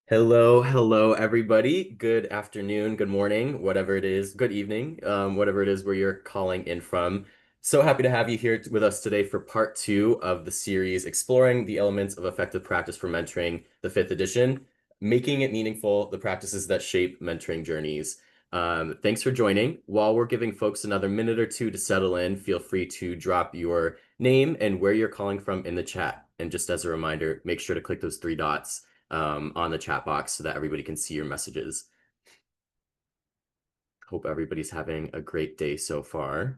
Hello, everybody. Good afternoon, good morning, whatever it is, good evening, whatever it is where you're calling in from. So happy to have you here with us today for part two of the series exploring the elements of effective practice for mentoring, the fifth edition, making it meaningful, the practices that shape mentoring journeys. Thanks for joining. While we're giving folks another minute or two to settle in, feel free to drop your name and where you're calling from in the chat. And just as a reminder, make sure to click those three dots on the chat box so that everybody can see your messages. Hope everybody's having a great day so far.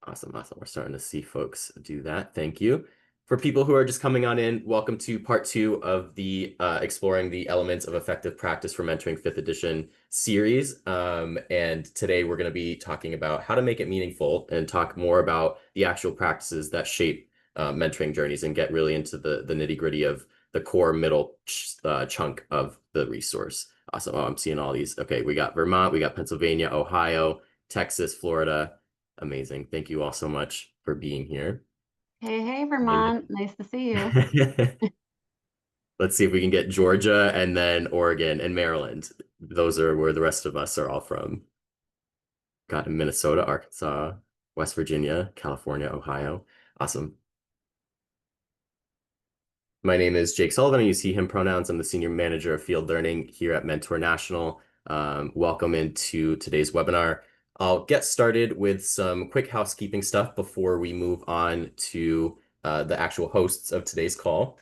Awesome. We're starting to see folks do that. Thank you. For people who are just coming on in, welcome to part two of the Exploring the Elements of Effective Practice for Mentoring 5th Edition series. And today we're going to be talking about how to make it meaningful and talk more about the actual practices that shape mentoring journeys and get really into the nitty-gritty of the core middle chunk of the resource. Awesome. Oh, I'm seeing all these. Okay, we got Vermont, we got Pennsylvania, Ohio, Texas, Florida. Amazing. Thank you all so much for being here. Hey, hey, And Vermont. Nice to see you. let's see if we can get Georgia and then Oregon and Maryland. Those are where the rest of us are all from. Got Minnesota, Arkansas, West Virginia, California, Ohio. Awesome. My name is Jake Sullivan. I use he, him pronouns. I'm the Senior Manager of Field Learning here at Mentor National. Welcome into today's webinar. I'll get started with some quick housekeeping stuff before we move on to the actual hosts of today's call.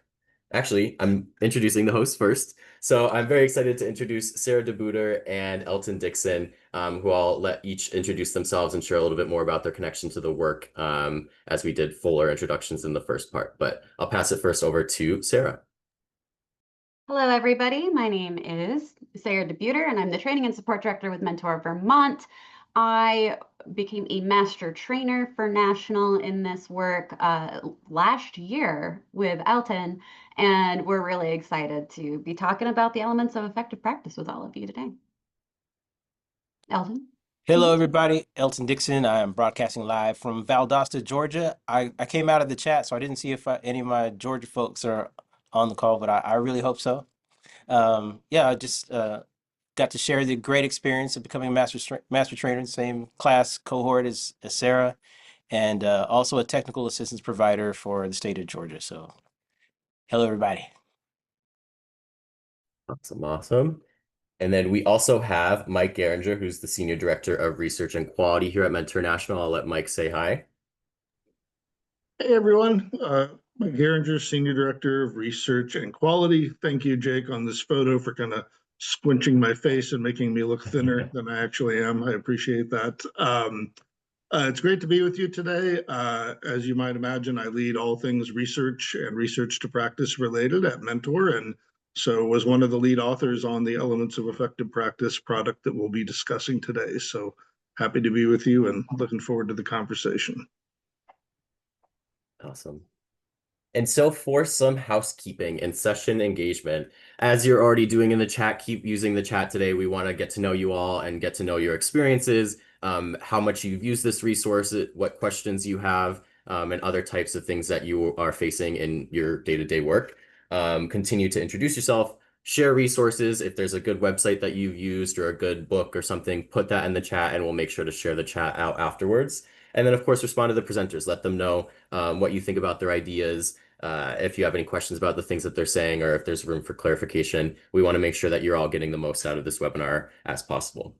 Actually, I'm introducing the hosts first. So I'm very excited to introduce Sarah DeBooter and Elton Dixon, who I'll let each introduce themselves and share a little bit more about their connection to the work as we did fuller introductions in the first part. But I'll pass it first over to Sarah. Hello, everybody. My name is Sarah DeButer, and I'm the Training and Support Director with Mentor Vermont. I became a master trainer for National in this work last year with Elton, and we're really excited to be talking about the elements of effective practice with all of you today. Elton? Hello, everybody. Elton Dixon. I am broadcasting live from Valdosta, Georgia. I came out of the chat, so I didn't see if any of my Georgia folks are on the call, but I really hope so. Yeah, I just got to share the great experience of becoming a master trainer in the same class cohort as Sarah, and also a technical assistance provider for the state of Georgia. So, hello, everybody. Awesome. And then we also have Mike Geringer, who's the Senior Director of Research and Quality here at Mentor National. I'll let Mike say hi. Hey everyone, Mike Geringer, Senior Director of Research and Quality. Thank you, Jake, on this photo for kind of squinching my face and making me look thinner than I actually am. I appreciate that. It's great to be with you today. As you might imagine, I lead all things research and research to practice related at Mentor, and so was one of the lead authors on the Elements of Effective Practice product that we'll be discussing today. So happy to be with you and looking forward to the conversation. Awesome. And so for some housekeeping and session engagement, as you're already doing in the chat, keep using the chat today. We want to get to know you all and get to know your experiences, how much you've used this resource, what questions you have, and other types of things that you are facing in your day-to-day work. Continue to introduce yourself, share resources. If there's a good website that you've used or a good book or something, put that in the chat and we'll make sure to share the chat out afterwards. And then, of course, respond to the presenters. Let them know what you think about their ideas. If you have any questions about the things that they're saying or if there's room for clarification, we want to make sure that you're all getting the most out of this webinar as possible.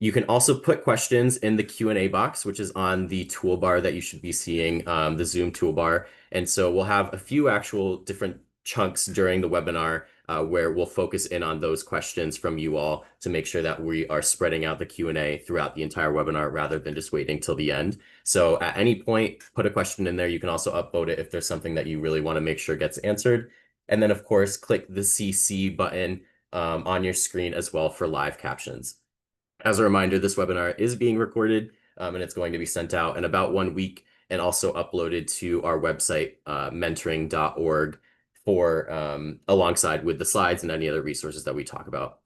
You can also put questions in the Q&A box, which is on the toolbar that you should be seeing, the Zoom toolbar. And so we'll have a few actual different chunks during the webinar where we'll focus in on those questions from you all to make sure that we are spreading out the Q&A throughout the entire webinar rather than just waiting till the end. So at any point, put a question in there. You can also upvote it if there's something that you really want to make sure gets answered. And then, of course, click the CC button on your screen as well for live captions. As a reminder, this webinar is being recorded and it's going to be sent out in about 1 week and also uploaded to our website, mentoring.org, for alongside with the slides and any other resources that we talk about.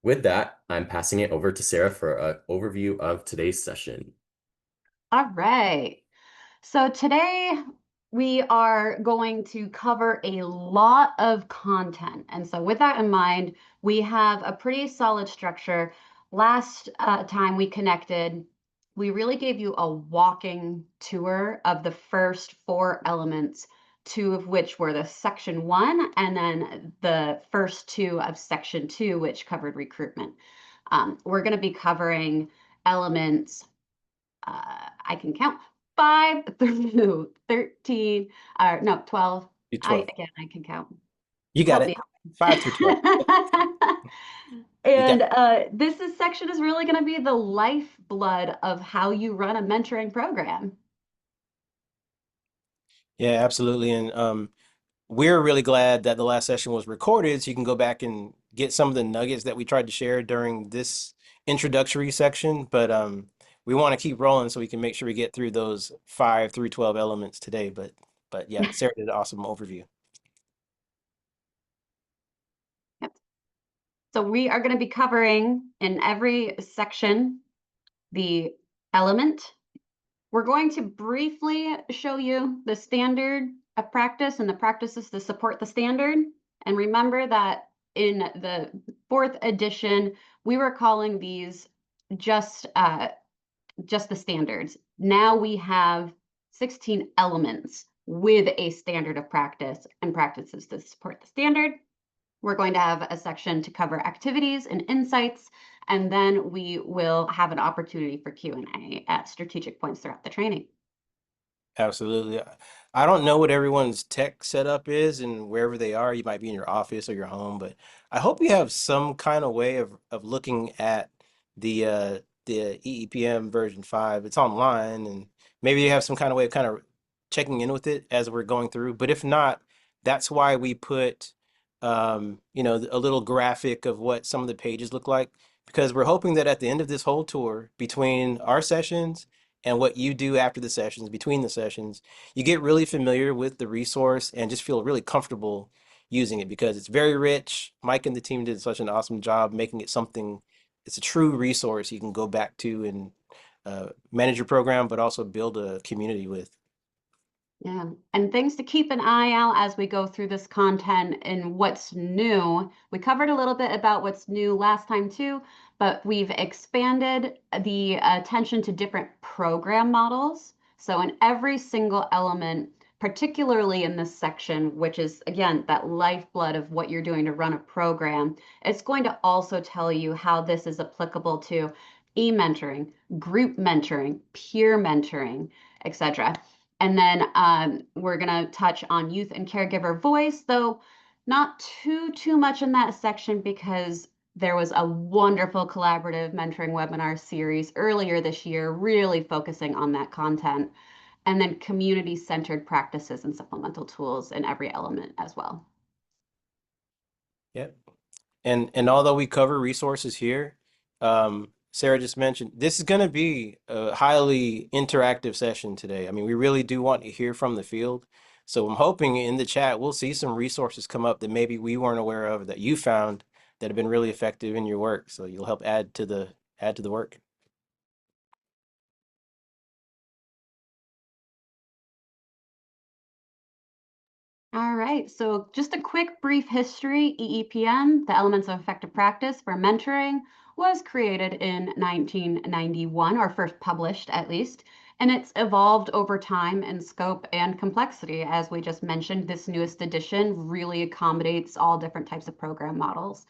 With that, I'm passing it over to Sarah for an overview of today's session. All right. So today we are going to cover a lot of content. And so with that in mind, we have a pretty solid structure. Last time we connected, we really gave you a walking tour of the first 4 elements, 2 of which were the section 1, and then the first 2 of section 2, which covered recruitment. We're going to be covering elements, I can count, 5 through 13, no, 12. Do 12. I can count. You got Help it. me. 5 through 12. You got And section is really going to be the lifeblood of how you run a mentoring program. Yeah, absolutely. And we're really glad that the last session was recorded so you can go back and get some of the nuggets that we tried to share during this introductory section. But we want to keep rolling so we can make sure we get through those 5 through 12 elements today. But yeah, Sarah did an awesome overview. Yep. So we are going to be covering in every section the element. We're going to briefly show you the standard of practice and the practices to support the standard. And remember that in the 4th edition, we were calling these just the standards. Now we have 16 elements with a standard of practice and practices to support the standard. We're going to have a section to cover activities and insights, and then we will have an opportunity for Q&A at strategic points throughout the training. Absolutely. I don't know what everyone's tech setup is and wherever they are, you might be in your office or your home, but I hope you have some kind of way of looking at the EEPM version 5. It's online and maybe you have some kind of way of kind of checking in with it as we're going through. But if not, that's why we put a little graphic of what some of the pages look like because we're hoping that at the end of this whole tour between our sessions and what you do after the sessions, between the sessions, you get really familiar with the resource and just feel really comfortable using it because it's very rich. Mike and the team did such an awesome job making it something, it's a true resource you can go back to and manage your program, but also build a community with. Yeah, and things to keep an eye out as we go through this content and what's new. We covered a little bit about what's new last time too, but we've expanded the attention to different program models. So in every single element, particularly in this section, which is again that lifeblood of what you're doing to run a program, it's going to also tell you how this is applicable to e-mentoring, group mentoring, peer mentoring, etc. And then we're going to touch on youth and caregiver voice, though not too much in that section because there was a wonderful collaborative mentoring webinar series earlier this year, really focusing on that content. And then community-centered practices and supplemental tools in every element as well. Yep. And although we cover resources here, Sarah just mentioned this is going to be a highly interactive session today. I mean, we really do want to hear from the field. So I'm hoping in the chat we'll see some resources come up that maybe we weren't aware of that you found that have been really effective in your work. So you'll help add to the work. All right, so just a quick brief history. EEPM, the Elements of Effective Practice for Mentoring, was created in 1991, or first published at least, and it's evolved over time in scope and complexity. As we just mentioned, this newest edition really accommodates all different types of program models.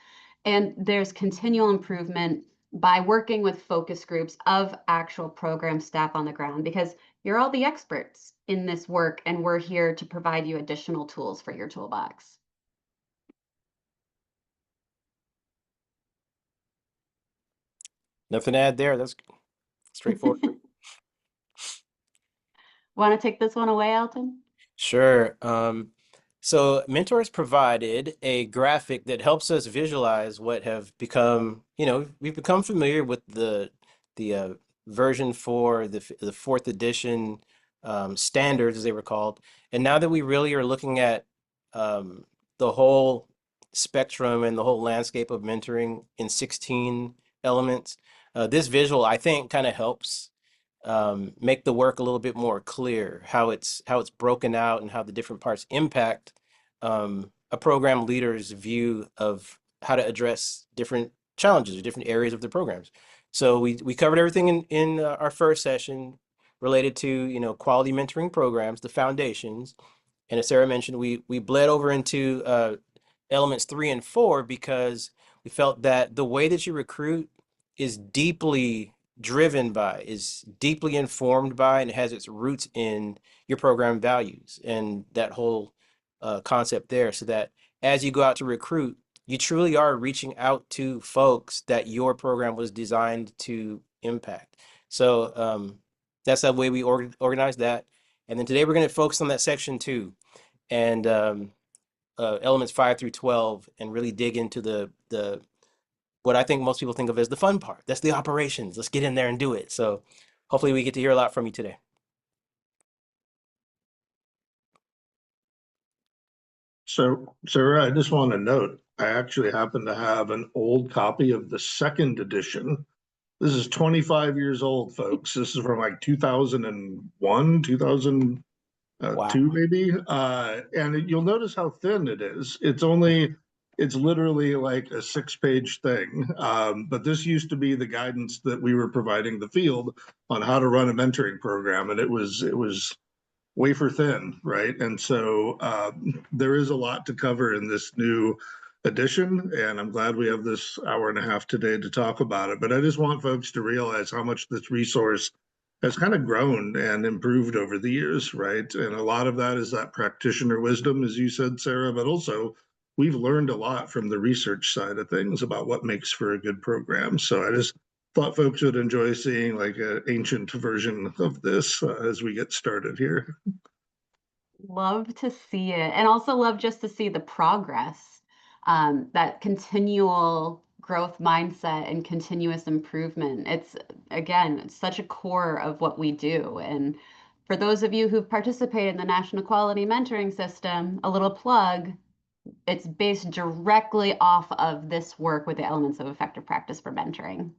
And there's continual improvement by working with focus groups of actual program staff on the ground because you're all the experts in this work, and we're here to provide you additional tools for your toolbox. Nothing to add there. That's straightforward. Want to take this one away, Elton? Sure. So mentors provided a graphic that helps us visualize what have become, we've become familiar with the version for the 4th edition standards, as they were called. And now that we really are looking at the whole spectrum and the whole landscape of mentoring in 16 elements, this visual, I think, kind of helps make the work a little bit more clear, how it's broken out and how the different parts impact a program leader's view of how to address different challenges or different areas of the programs. So we covered everything in our first session related to, you know, quality mentoring programs, the foundations. And as Sarah mentioned, we bled over into elements 3 and 4 because we felt that the way that you recruit is deeply driven by, is deeply informed by, and has its roots in your program values and that whole concept there. So that as you go out to recruit, you truly are reaching out to folks that your program was designed to impact. So that's the way we organize that. And then today we're going to focus on that section 2 and elements 5 through 12, and really dig into the what I think most people think of as the fun part. That's the operations. Let's get in there and do it. So hopefully we get to hear a lot from you today. So, Sarah, I just want to note, I actually happen to have an old copy of the second edition. This is 25 years old, folks. This is from like 2001, 2002, Wow. maybe. And you'll notice how thin it is. It's literally like a 6-page thing. But this used to be the guidance that we were providing the field on how to run a mentoring program. And it was wafer thin, right? And so there is a lot to cover in this new edition, and I'm glad we have this hour and a half today to talk about it. But I just want folks to realize how much this resource has kind of grown and improved over the years, right? And a lot of that is that practitioner wisdom, as you said, Sarah, but also we've learned a lot from the research side of things about what makes for a good program. So I just thought folks would enjoy seeing like an ancient version of this as we get started here. Love to see it, and also love just to see the progress, that continual growth mindset and continuous improvement. It's, again, it's such a core of what we do. And for those of you who've participated in the National Quality Mentoring System, a little plug, it's based directly off of this work with the elements of effective practice for mentoring.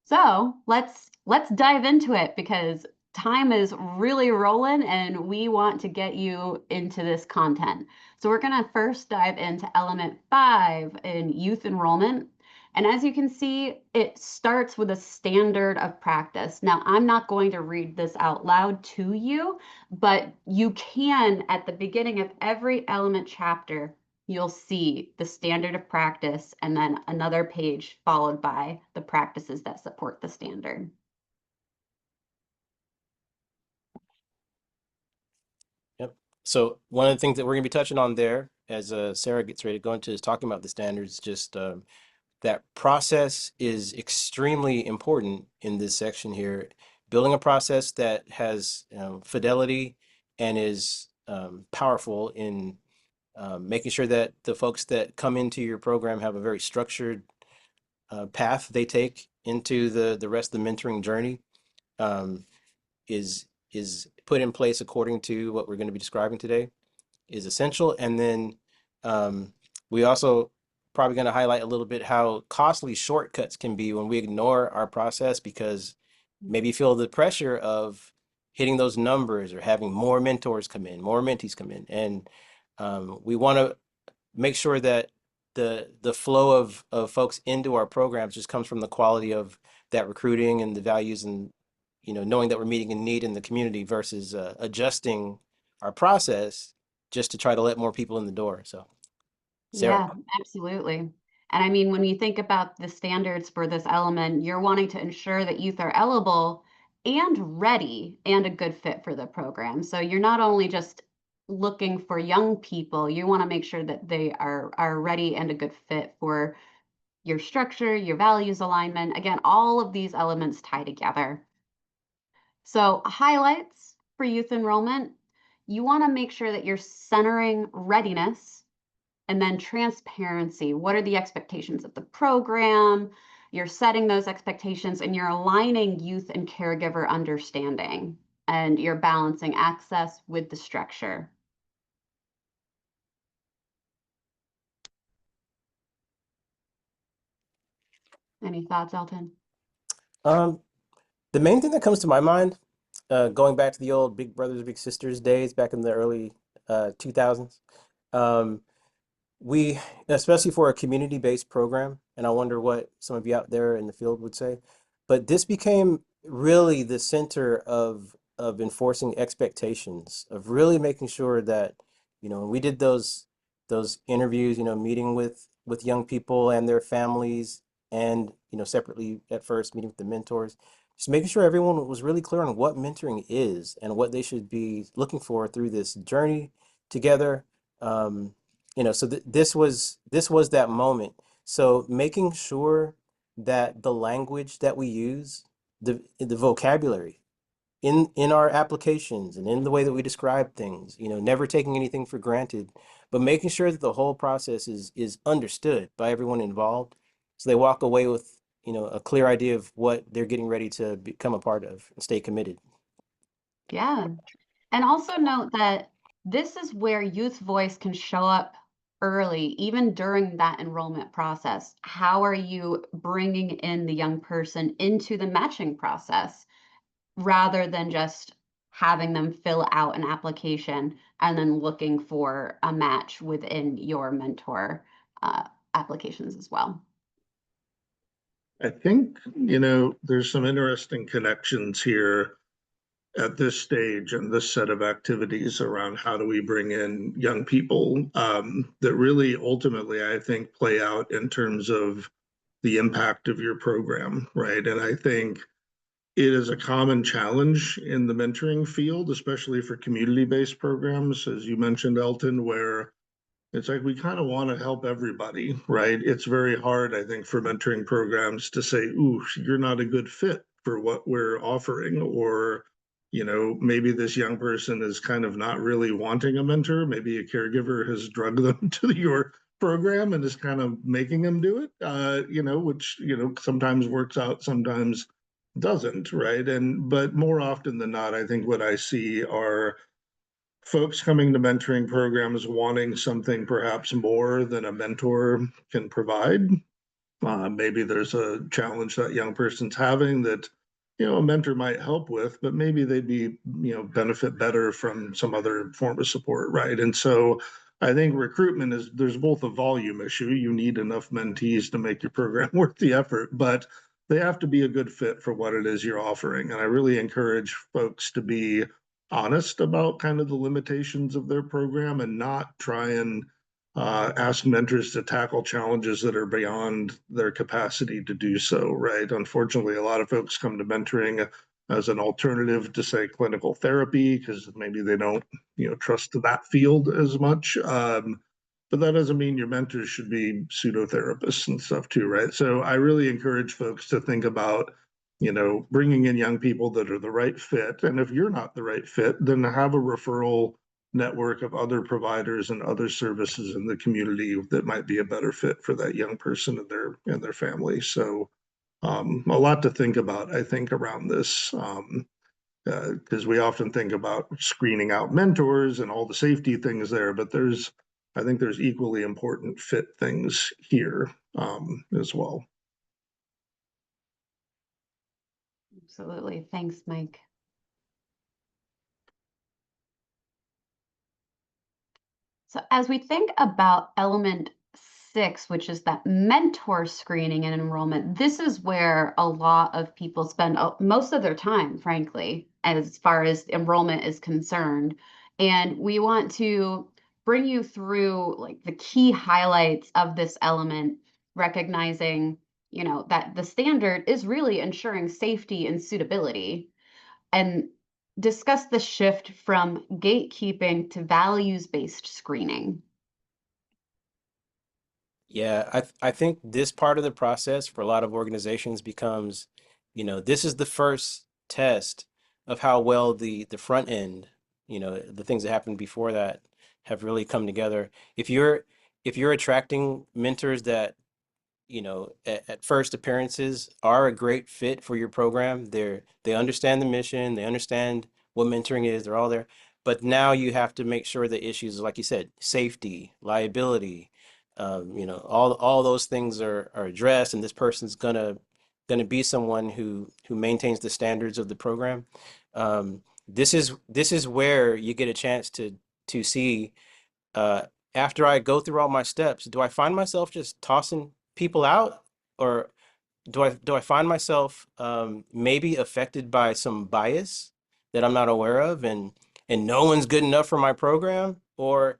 So let's dive into it, because time is really rolling and we want to get you into this content. So we're going to first dive into element 5 in youth enrollment. And as you can see, it starts with a standard of practice. Now, I'm not going to read this out loud to you, but you can, at the beginning of every element chapter, you'll see the standard of practice and then another page followed by the practices that support the standard. Yep. So one of the things that we're going to be touching on there, as Sarah gets ready to go into, is talking about the standards. Just that process is extremely important in this section here. Building a process that has fidelity and is powerful in making sure that the folks that come into your program have a very structured path they take into the rest of the mentoring journey, um, is put in place according to what we're going to be describing today, is essential. And then we also probably going to highlight a little bit how costly shortcuts can be when we ignore our process, because maybe you feel the pressure of hitting those numbers or having more mentors come in, more mentees come in. And we want to make sure that the flow of folks into our programs just comes from the quality of that recruiting and the values, and knowing that we're meeting a need in the community versus adjusting our process just to try to let more people in the door. So, Sarah. Yeah, absolutely. And I mean, when you think about the standards for this element, you're wanting to ensure that youth are eligible and ready and a good fit for the program. So you're not only just looking for young people, you want to make sure that they are ready and a good fit for your structure, your values alignment. Again, all of these elements tie together. So highlights for youth enrollment, you want to make sure that you're centering readiness and then transparency. What are the expectations of the program? You're setting those expectations and you're aligning youth and caregiver understanding, and you're balancing access with the structure. Any thoughts, Elton? Um, The main thing that comes to my mind, going back to the old Big Brothers Big Sisters days back in the early 2000s, um, we, especially for a community-based program, and I wonder what some of you out there in the field would say, but this became really the center of enforcing expectations, of really making sure that, when we did those interviews, meeting with young people and their families, and separately at first meeting with the mentors, just making sure everyone was really clear on what mentoring is and what they should be looking for through this journey together. Um, so this was that moment. So making sure that the language that we use, the vocabulary in our applications and in the way that we describe things, never taking anything for granted, but making sure that the whole process is understood by everyone involved, so they walk away with, a clear idea of what they're getting ready to become a part of and stay committed. Yeah. And also note that this is where youth voice can show up early, even during that enrollment process. How are you bringing in the young person into the matching process rather than just having them fill out an application and then looking for a match within your mentor applications as well? I think, there's some interesting connections here at this stage and this set of activities around how do we bring in young people, that really ultimately, I think, play out in terms of the impact of your program, right? And I think it is a common challenge in the mentoring field, especially for community-based programs, as you mentioned, Elton, where it's like we kind of want to help everybody, right? It's very hard, I think, for mentoring programs to say, ooh, you're not a good fit for what we're offering. Or, maybe this young person is kind of not really wanting a mentor. Maybe a caregiver has drugged them to your program and is kind of making them do it, which, sometimes works out, sometimes doesn't, right? But more often than not, I think what I see are folks coming to mentoring programs wanting something perhaps more than a mentor can provide. Maybe there's a challenge that young person's having that, a mentor might help with, but maybe they'd be, benefit better from some other form of support, right? And so I think recruitment is, there's both a volume issue. You need enough mentees to make your program worth the effort, but they have to be a good fit for what it is you're offering. And I really encourage folks to be honest about kind of the limitations of their program and not try and ask mentors to tackle challenges that are beyond their capacity to do so, right? Unfortunately, a lot of folks come to mentoring as an alternative to, say, clinical therapy because maybe they don't, trust that field as much. But that doesn't mean your mentors should be pseudotherapists and stuff too, right? So I really encourage folks to think about, bringing in young people that are the right fit. And if you're not the right fit, then have a referral network of other providers and other services in the community that might be a better fit for that young person and their family. So a lot to think about, I think, around this. Because we often think about screening out mentors and all the safety things there, but I think there's equally important fit things here as well. Absolutely. Thanks, Mike. So as we think about element 6, which is that mentor screening and enrollment, this is where a lot of people spend most of their time, frankly, as far as enrollment is concerned. And we want to bring you through like the key highlights of this element, recognizing, that the standard is really ensuring safety and suitability, and discuss the shift from gatekeeping to values-based screening. Yeah, I think this part of the process for a lot of organizations becomes, this is the first test of how well the front end, the things that happened before that have really come together. If you're attracting mentors that, at first appearances are a great fit for your program. They understand the mission, they understand what mentoring is, they're all there. But now you have to make sure the issues, like you said, safety, liability, all those things are addressed, and this person's gonna going to be someone who maintains the standards of the program. This is where you get a chance to see, uh, after I go through all my steps, do I find myself just tossing people out, or do I find myself maybe affected by some bias that I'm not aware of, and no one's good enough for my program, or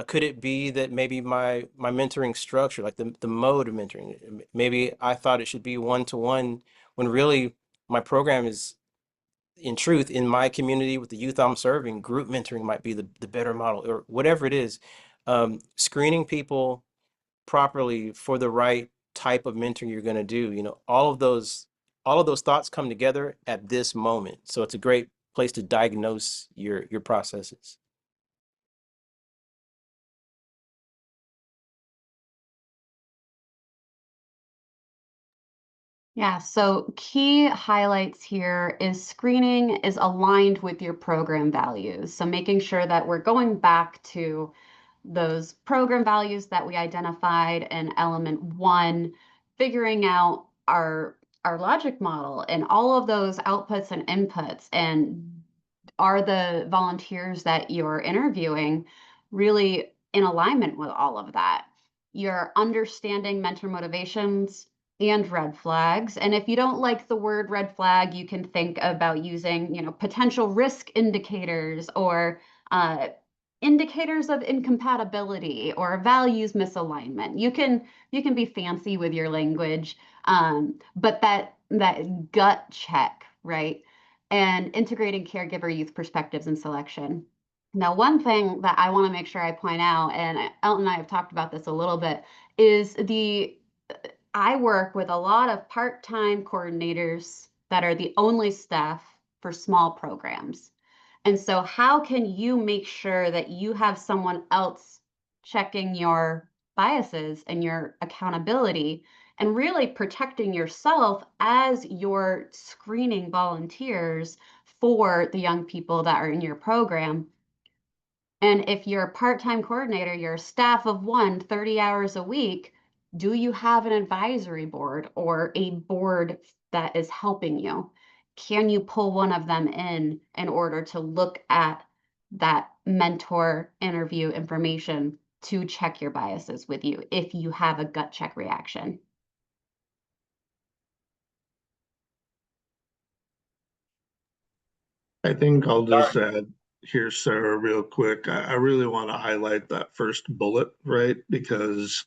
could it be that maybe my mentoring structure, like the mode of mentoring, maybe I thought it should be one-to-one when really my program is, in truth, in my community with the youth I'm serving, group mentoring might be the better model, or whatever it is. Screening people properly for the right type of mentoring you're going to do, all of those thoughts come together at this moment. So it's a great place to diagnose your processes. Yeah, so key highlights here is screening is aligned with your program values. So making sure that we're going back to those program values that we identified in element one, figuring out our logic model and all of those outputs and inputs, and are the volunteers that you're interviewing really in alignment with all of that? You're understanding mentor motivations and red flags. And if you don't like the word red flag, you can think about using, potential risk indicators, or indicators of incompatibility or values misalignment. You can be fancy with your language, but that gut check, right? And integrating caregiver youth perspectives and selection. Now, one thing that I want to make sure I point out, and Elton and I have talked about this a little bit, is I work with a lot of part-time coordinators that are the only staff for small programs. And so how can you make sure that you have someone else checking your biases and your accountability, and really protecting yourself as you're screening volunteers for the young people that are in your program? And if you're a part-time coordinator, you're a staff of 30 hours a week, do you have an advisory board or a board that is helping you? Can you pull one of them in order to look at that mentor interview information to check your biases with you if you have a gut check reaction? I think I'll just add here, Sarah, real quick. I really want to highlight that first bullet, right? Because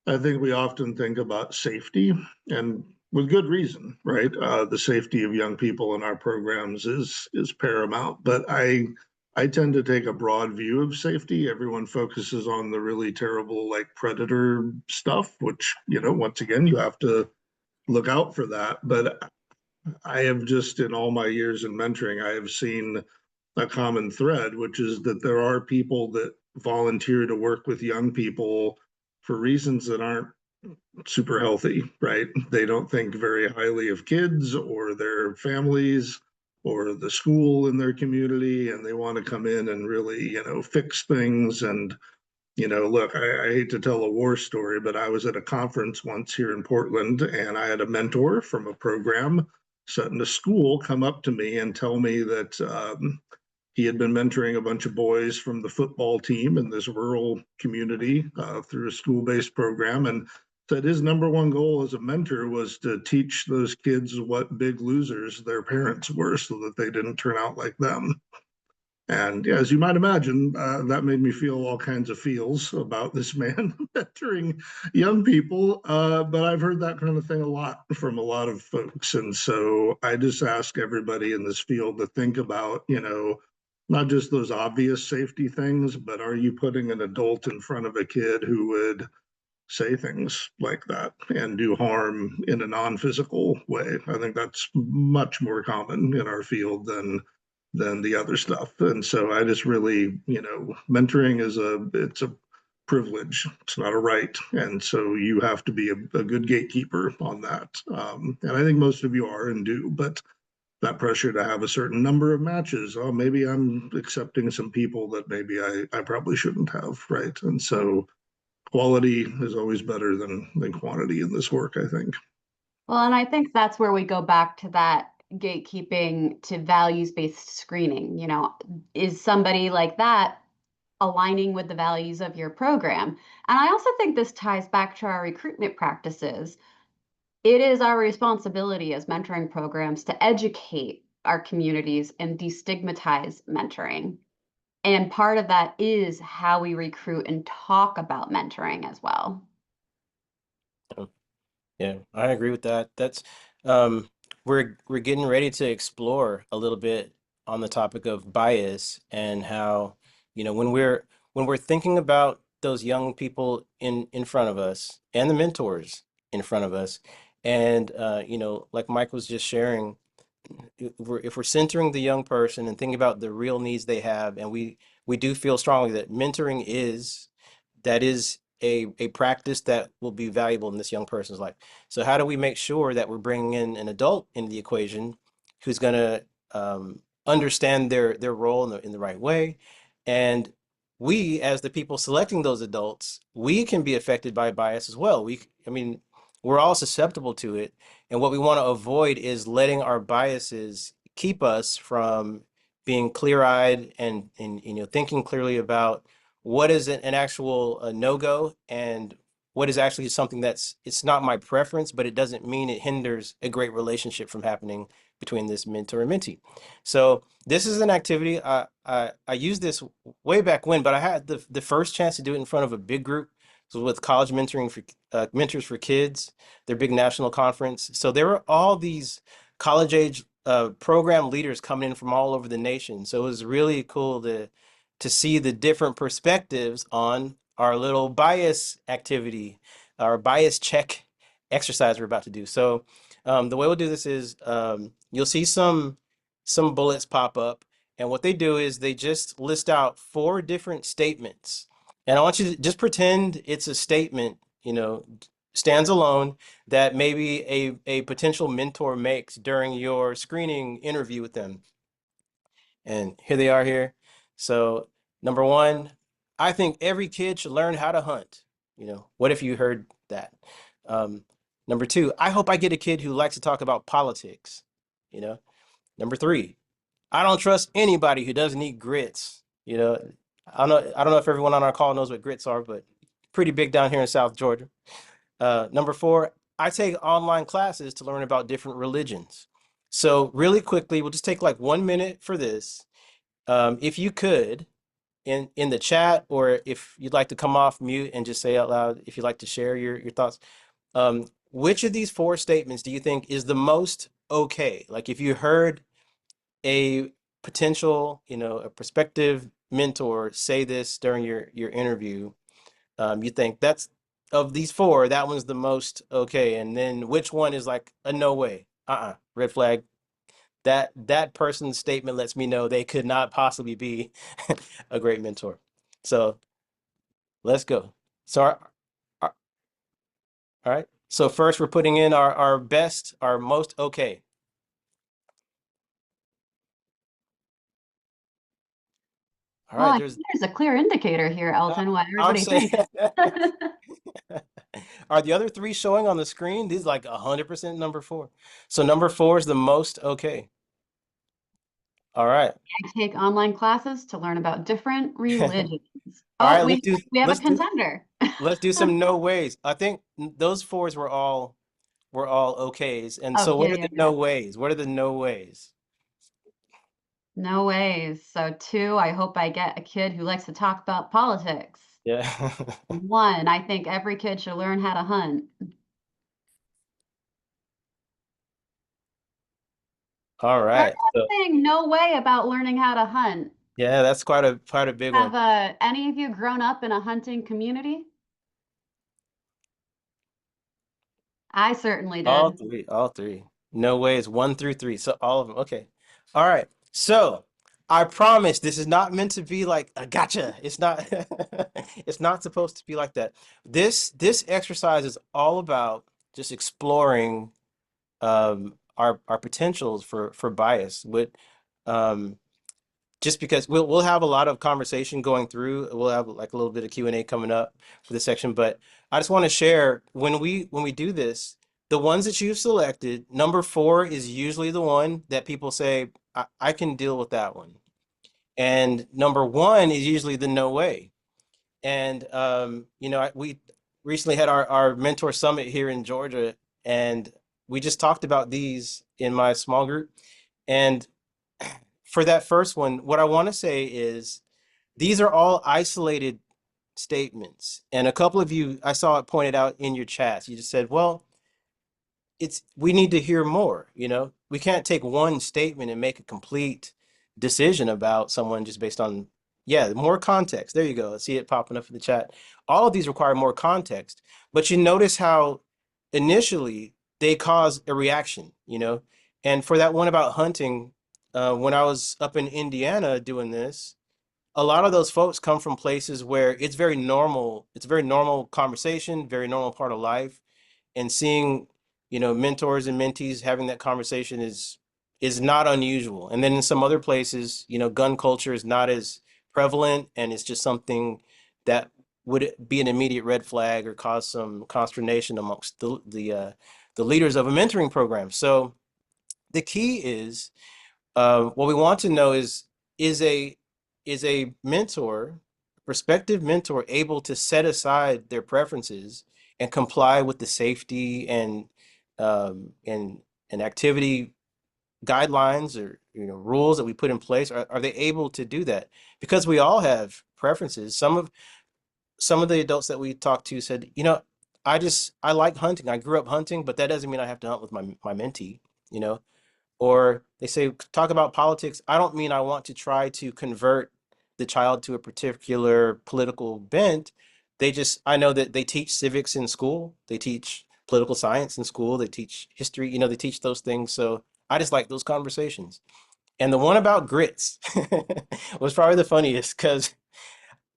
I think we often think about safety, and with good reason, right? The safety of young people in our programs is paramount. But I tend to take a broad view of safety. Everyone focuses on the really terrible, like predator stuff, which, once again, you have to look out for that. But I have just, in all my years in mentoring, I have seen a common thread, which is that there are people that volunteer to work with young people for reasons that aren't super healthy, right? They don't think very highly of kids or their families or the school in their community, and they want to come in and really, fix things. And, look, I hate to tell a war story, but I was at a conference once here in Portland, and I had a mentor from a program set in a school come up to me and tell me that he had been mentoring a bunch of boys from the football team in this rural community through a school-based program, and said his number one goal as a mentor was to teach those kids what big losers their parents were so that they didn't turn out like them. And yeah, as you might imagine, that made me feel all kinds of feels about this man mentoring young people. But I've heard that kind of thing a lot from a lot of folks. And so I just ask everybody in this field to think about, not just those obvious safety things, but are you putting an adult in front of a kid who would say things like that and do harm in a non-physical way? I think that's much more common in our field than the other stuff. And so I just really, mentoring it's a privilege. It's not a right. And so you have to be a good gatekeeper on that. And I think most of you are and do, but that pressure to have a certain number of matches. Oh, maybe I'm accepting some people that maybe I probably shouldn't have, right? And so quality is always better than quantity in this work, I think. Well, and I think that's where we go back to that gatekeeping to values-based screening. Is somebody like that aligning with the values of your program? And I also think this ties back to our recruitment practices. It is our responsibility as mentoring programs to educate our communities and destigmatize mentoring. And part of that is how we recruit and talk about mentoring as well. Yeah, I agree with that. That's um we're getting ready to explore a little bit on the topic of bias and how, when we're thinking about those young people in front of us and the mentors in front of us, and like Mike was just sharing, if we're centering the young person and thinking about the real needs they have, and we do feel strongly that mentoring is a practice that will be valuable in this young person's life. So how do we make sure that we're bringing in an adult in the equation who's going to understand their role in the right way? And we, as the people selecting those adults, we can be affected by bias as well. I mean, we're all susceptible to it. And what we want to avoid is letting our biases keep us from being clear-eyed and thinking clearly about what is an actual no-go and what is actually something it's not my preference, but it doesn't mean it hinders a great relationship from happening between this mentor and mentee. So this is an activity I used this way back when, but I had the first chance to do it in front of a big group. So with college mentoring for mentors for kids, their big national conference. So there were all these college age program leaders coming in from all over the nation. So it was really cool to see the different perspectives on our little bias activity, our bias check exercise we're about to do. So the way we'll do this is you'll see some bullets pop up, and what they do is they just list out 4 different statements. And I want you to just pretend it's a statement, stands alone, that maybe a potential mentor makes during your screening interview with them. And here they are here. So, number 1, I think every kid should learn how to hunt. What if you heard that? Um, Number 2, I hope I get a kid who likes to talk about politics. You know. Number 3, I don't trust anybody who doesn't eat grits. I don't know if everyone on our call knows what grits are, but pretty big down here in South Georgia. Number 4, I take online classes to learn about different religions. So really quickly, we'll just take like 1 minute for this. If you could, in the chat, or if you'd like to come off mute and just say out loud, if you'd like to share your thoughts, which of these 4 statements do you think is the most okay? Like if you heard a potential, a prospective mentor say this during your interview, you think that's of these 4, that one's the most okay, and then which one is like a no way, red flag. That person's statement lets me know they could not possibly be a great mentor. So let's go. So our- all right. So first we're putting in our best, our most okay. All Well, right. I think there's a clear indicator here, Elton, what I'm everybody saying, thinks. are the other 3 showing on the screen? These like 100% number 4. So number 4 is the most okay. All right. I take online classes to learn about different religions. All Oh, right. we have a contender. Let's do some no ways. I think those 4s were all okays. And so what Okay, are yeah, the yeah. no ways? What are the no ways? No ways. So 2, I hope I get a kid who likes to talk about politics. Yeah. 1, I think every kid should learn how to hunt. All right. Everyone's So saying no way about learning how to hunt. yeah, that's quite a big one. Have any of you grown up in a hunting community? I certainly All did. 3, all 3. No ways, 1 through 3. So all of them. Okay. All right. So I promise this is not meant to be like a gotcha. It's not it's not supposed to be like that. This exercise is all about just exploring our potentials for bias. Um just because we'll have a lot of conversation going through. We'll have like a little bit of Q&A coming up for this section, but I just want to share when we do this, the ones that you've selected, number 4 is usually the one that people say, I can deal with that one. And number 1 is usually the no way. And, we recently had our mentor summit here in Georgia, and we just talked about these in my small group. And for that first one, what I want to say is these are all isolated statements. And a couple of you, I saw it pointed out in your chats. You just said, well, we need to hear more, we can't take one statement and make a complete decision about someone just based on, yeah, more context. There you go. I see it popping up in the chat. All of these require more context, but you notice how initially they cause a reaction, and for that one about hunting, when I was up in Indiana doing this, a lot of those folks come from places where it's very normal. It's a very normal conversation, very normal part of life. And seeing, mentors and mentees having that conversation is not unusual. And then in some other places, gun culture is not as prevalent, and it's just something that would be an immediate red flag or cause some consternation amongst the leaders of a mentoring program. So the key is, what we want to know is a is a mentor, prospective mentor, able to set aside their preferences and comply with the safety and activity guidelines or rules that we put in place? Are they able to do that? Because we all have preferences. Some of the adults that we talked to said, I like hunting. I grew up hunting, but that doesn't mean I have to hunt with my mentee, you know or they say, talk about politics. I don't mean I want to try to convert the child to a particular political bent. I know that they teach civics in school, they teach political science in school, they teach history, they teach those things. So I just like those conversations. And the one about grits was probably the funniest, because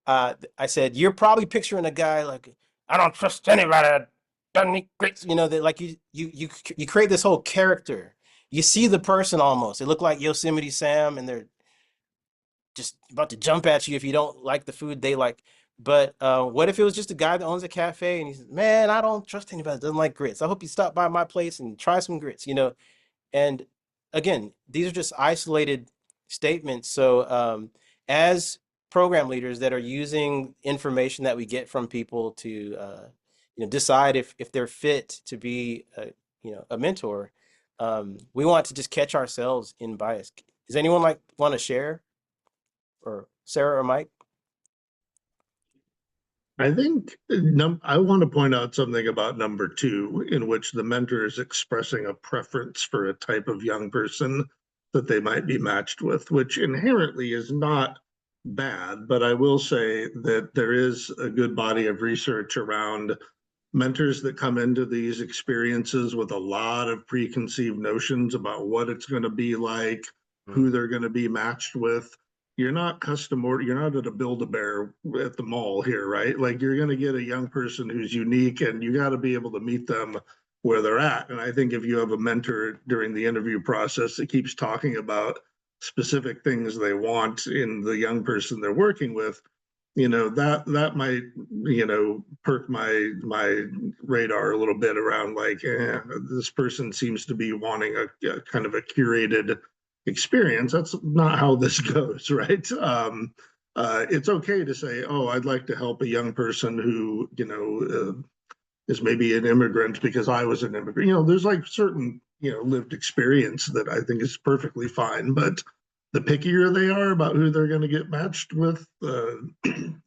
I said, you're probably picturing a guy like, I don't trust anybody that doesn't eat grits. That, like, you create this whole character. You see the person almost. They look like Yosemite Sam, and they're just about to jump at you if you don't like the food they like. But what if it was just a guy that owns a cafe and he says, man, I don't trust anybody that doesn't like grits. I hope you stop by my place and try some grits. And again, these are just isolated statements. So as program leaders that are using information that we get from people to decide if they're fit to be a mentor, we want to just catch ourselves in bias. Does anyone want to share, or Sarah or Mike? I think I want to point out something about number 2, in which the mentor is expressing a preference for a type of young person that they might be matched with, which inherently is not bad. But I will say that there is a good body of research around mentors that come into these experiences with a lot of preconceived notions about what it's going to be like, who they're going to be matched with. You're not you're not at a Build-A-Bear at the mall here, right? Like, you're going to get a young person who's unique, and you got to be able to meet them where they're at. And I think if you have a mentor during the interview process that keeps talking about specific things they want in the young person they're working with, that might perk my radar a little bit around, like, this person seems to be wanting a kind of a curated experience. That's not how this goes, right? It's okay to say, oh, I'd like to help a young person who is maybe an immigrant because I was an immigrant. There's like certain lived experience that I think is perfectly fine, but the pickier they are about who they're going to get matched with,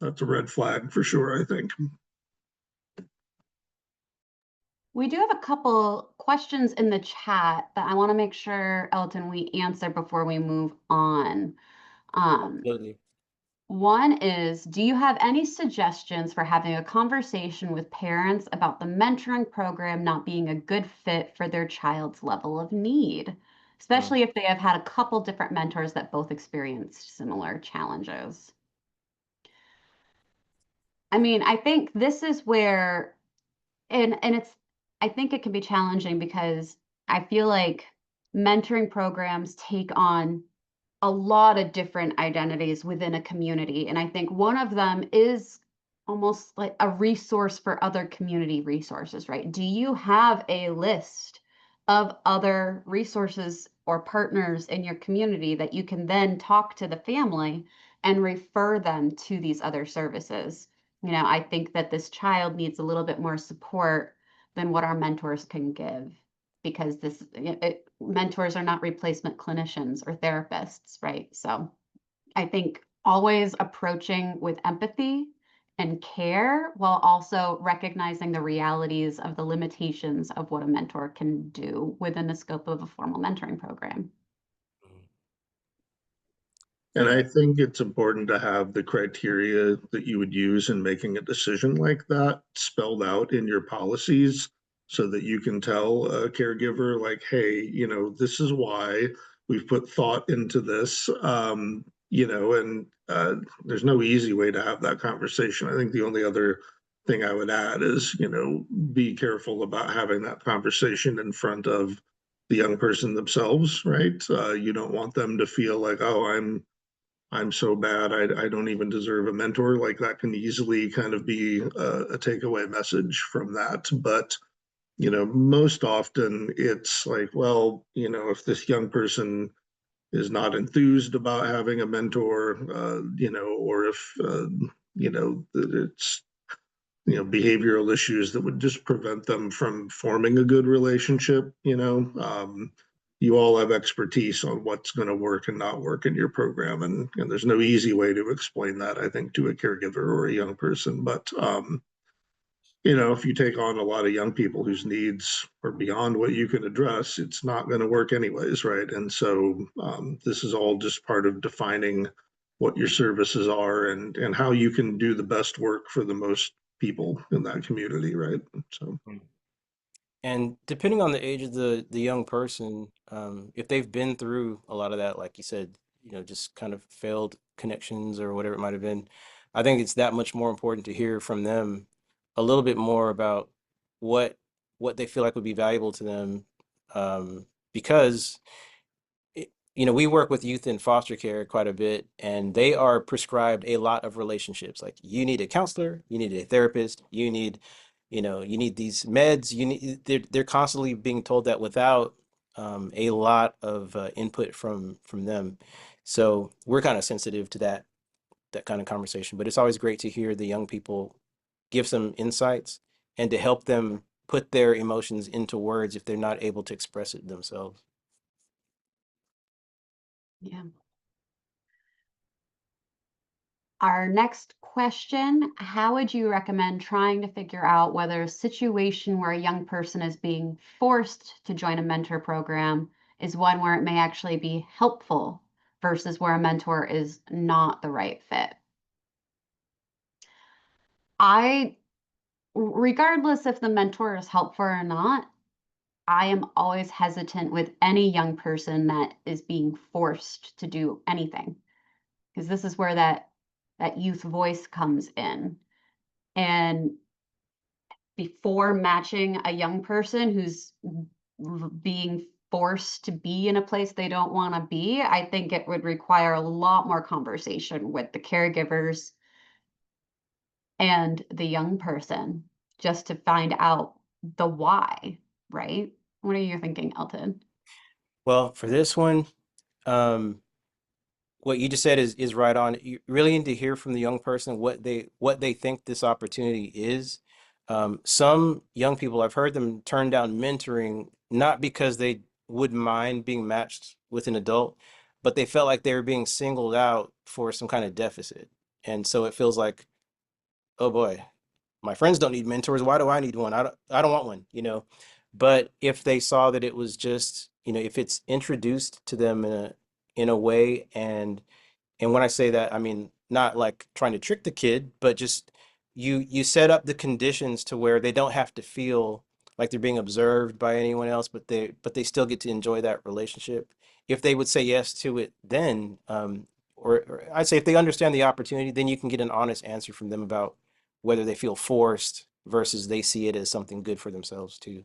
that's a red flag for sure, I think. We do have a couple questions in the chat that I want to make sure, Elton, we answer before we move on. Absolutely. One is, do you have any suggestions for having a conversation with parents about the mentoring program not being a good fit for their child's level of need, especially if they have had a couple different mentors that both experienced similar challenges? I mean, I think this is where, and I think it can be challenging because I feel like mentoring programs take on a lot of different identities within a community. And I think one of them is almost like a resource for other community resources, right? Do you have a list of other resources or partners in your community that you can then talk to the family and refer them to these other services? I think that this child needs a little bit more support than what our mentors can give, because mentors are not replacement clinicians or therapists, right? So I think always approaching with empathy and care while also recognizing the realities of the limitations of what a mentor can do within the scope of a formal mentoring program. And Yeah. I think it's important to have the criteria that you would use in making a decision like that spelled out in your policies so that you can tell a caregiver, like, hey, this is why we've put thought into this. And there's no easy way to have that conversation. I think the only other thing I would add is, be careful about having that conversation in front of the young person themselves, right? You don't want them to feel like, oh, I'm so bad. I don't even deserve a mentor. Like that can easily kind of be a takeaway message from that. But, most often it's like, well, if this young person is not enthused about having a mentor, or if, it's, behavioral issues that would just prevent them from forming a good relationship, you all have expertise on what's going to work and not work in your program. And there's no easy way to explain that, I think, to a caregiver or a young person. But, if you take on a lot of young people whose needs are beyond what you can address, it's not going to work anyways, right? And so this is all just part of defining what your services are and how you can do the best work for the most people in that community, right? So. And depending on the age of the young person, if they've been through a lot of that, like you said, just kind of failed connections or whatever it might have been, I think it's that much more important to hear from them a little bit more about what what they feel like would be valuable to them, because we work with youth in foster care quite a bit, and they are prescribed a lot of relationships. Like you need a counselor, you need a therapist, you need these meds. They're constantly being told that without a lot of input from them. So we're kind of sensitive to that kind of conversation. But it's always great to hear the young people give some insights and to help them put their emotions into words if they're not able to express it themselves. Yeah. Our next question, how would you recommend trying to figure out whether a situation where a young person is being forced to join a mentor program is one where it may actually be helpful versus where a mentor is not the right fit? Regardless if the mentor is helpful or not, I am always hesitant with any young person that is being forced to do anything, because this is where that youth voice comes in. And before matching a young person who's being forced to be in a place they don't want to be, I think it would require a lot more conversation with the caregivers and the young person just to find out the why, right? What are you thinking, Elton? Well, for this one, um, what you just said is right on. You really need to hear from the young person what they think this opportunity is. Some young people, I've heard them turn down mentoring not because they wouldn't mind being matched with an adult, but they felt like they were being singled out for some kind of deficit. And so it feels like, oh boy, my friends don't need mentors. Why do I need one? I don't want one. But if they saw that it was just, if it's introduced to them in a way, and when I say that, I mean not like trying to trick the kid, but just you set up the conditions to where they don't have to feel like they're being observed by anyone else, but they still get to enjoy that relationship. If they would say yes to it, then or I'd say if they understand the opportunity, then you can get an honest answer from them about whether they feel forced versus they see it as something good for themselves too.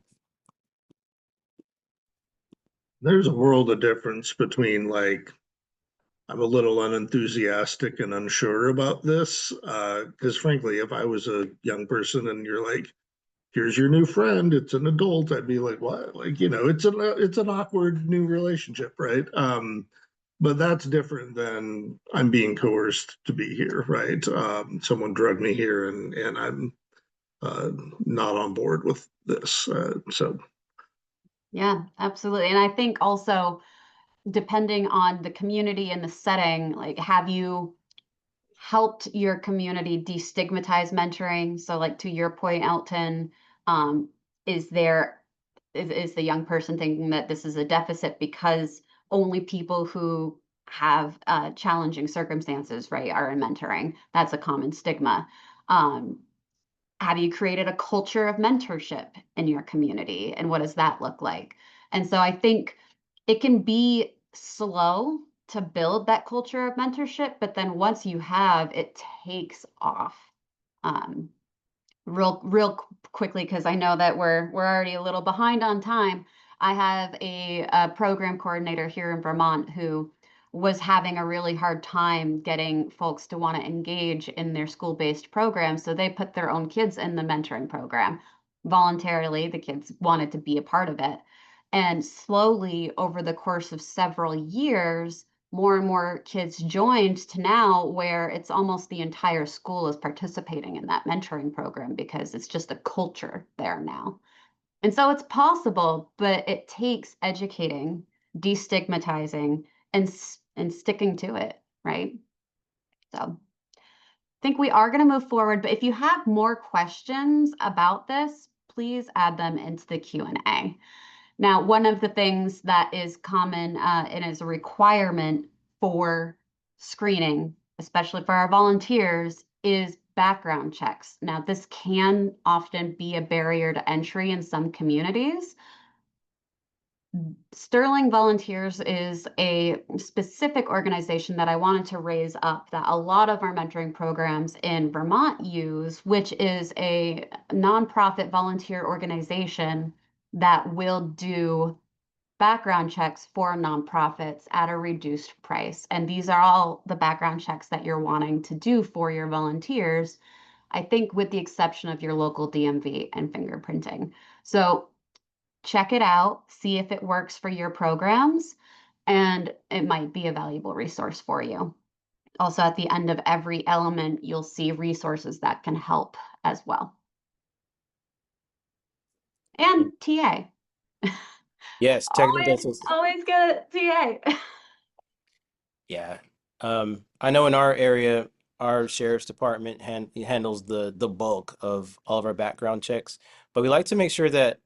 There's a world of difference between like I'm a little unenthusiastic and unsure about this. Because frankly, if I was a young person and you're like, here's your new friend, it's an adult, I'd be like, what? Like, it's an awkward new relationship, right? But that's different than I'm being coerced to be here, right? Someone drugged me here, and I'm uh, not on board with this. So Yeah, absolutely. And I think also, depending on the community and the setting, like, have you helped your community destigmatize mentoring? So, like, to your point, Elton, um, is there is the young person thinking that this is a deficit because only people who have challenging circumstances, right, are in mentoring? That's a common stigma. Um, have you created a culture of mentorship in your community, and what does that look like? And so I think it can be slow to build that culture of mentorship, but then once you have, it takes off. um, quickly, because I know that we're already a little behind on time. I have a program coordinator here in Vermont who was having a really hard time getting folks to want to engage in their school-based program, so they put their own kids in the mentoring program voluntarily. The kids wanted to be a part of it, and slowly over the course of several years, more and more kids joined, to now where it's almost the entire school is participating in that mentoring program because it's just a culture there now. And so it's possible, but it takes educating, destigmatizing, and sticking to it, right? So I think we are going to move forward, but if you have more questions about this, please add them into the Q&A. Now, one of the things that is common and is a requirement for screening, especially for our volunteers, is background checks. Now, this can often be a barrier to entry in some communities. Sterling Volunteers is a specific organization that I wanted to raise up that a lot of our mentoring programs in Vermont use, which is a nonprofit volunteer organization that will do background checks for nonprofits at a reduced price. And these are all the background checks that you're wanting to do for your volunteers, I think, with the exception of your local DMV and fingerprinting. So check it out, see if it works for your programs, and it might be a valuable resource for you. Also, at the end of every element, you'll see resources that can help as well. And TA. Yes, technical Always, assistance. always get a TA. Yeah. I know in our area, our sheriff's department handles the bulk of all of our background checks, but we like to make sure that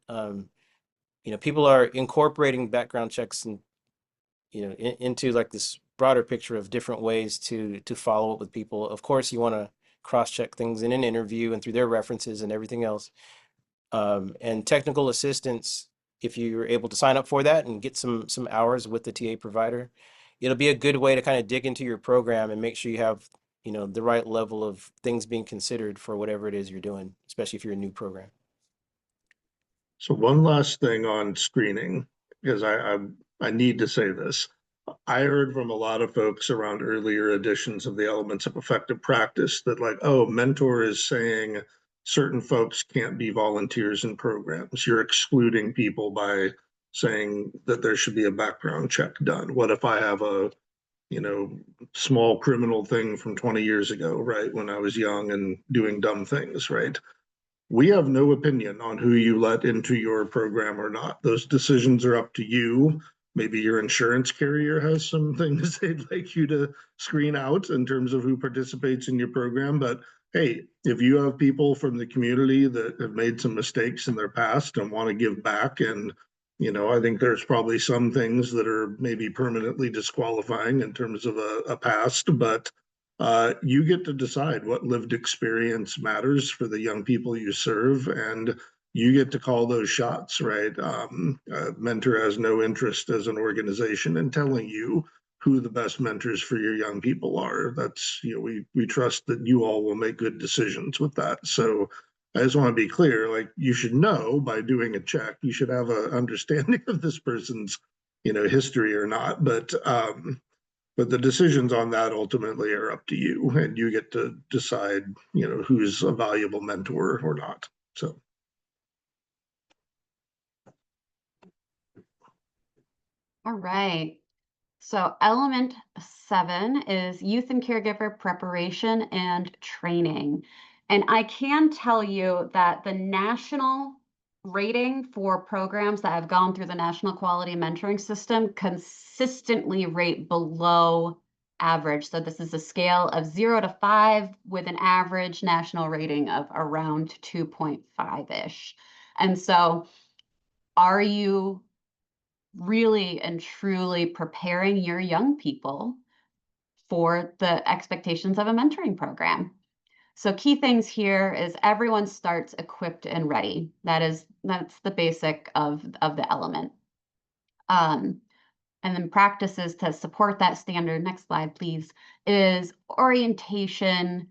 people are incorporating background checks and into like this broader picture of different ways to follow up with people. Of course, you want to cross-check things in an interview and through their references and everything else. And technical assistance, if you're able to sign up for that and get some hours with the TA provider, it'll be a good way to kind of dig into your program and make sure you have, the right level of things being considered for whatever it is you're doing, especially if you're a new program. So one last thing on screening, because I need to say this. I heard from a lot of folks around earlier editions of the Elements of Effective Practice that, like, oh, mentor is saying certain folks can't be volunteers in programs. You're excluding people by saying that there should be a background check done. What if I have a, small criminal thing from 20 years ago, right? When I was young and doing dumb things, right? We have no opinion on who you let into your program or not. Those decisions are up to you. Maybe your insurance carrier has some things they'd like you to screen out in terms of who participates in your program. But hey, if you have people from the community that have made some mistakes in their past and want to give back, and I think there's probably some things that are maybe permanently disqualifying in terms of a past, but you get to decide what lived experience matters for the young people you serve, and you get to call those shots, right? Mentor has no interest as an organization in telling you who the best mentors for your young people are. That's, we trust that you all will make good decisions with that. So I just want to be clear, like, you should know by doing a check, you should have an understanding of this person's, history or not. But But the decisions on that ultimately are up to you, and you get to decide, who's a valuable mentor or not. So. All right. So element 7 is youth and caregiver preparation and training. And I can tell you that the national rating for programs that have gone through the National Quality Mentoring System consistently rate below average. So this is a scale of 0 to 5 with an average national rating of around 2.5-ish. And so are you really and truly preparing your young people for the expectations of a mentoring program? So key things here is everyone starts equipped and ready. That's the basic of the element. And then practices to support that standard, next slide please, is orientation,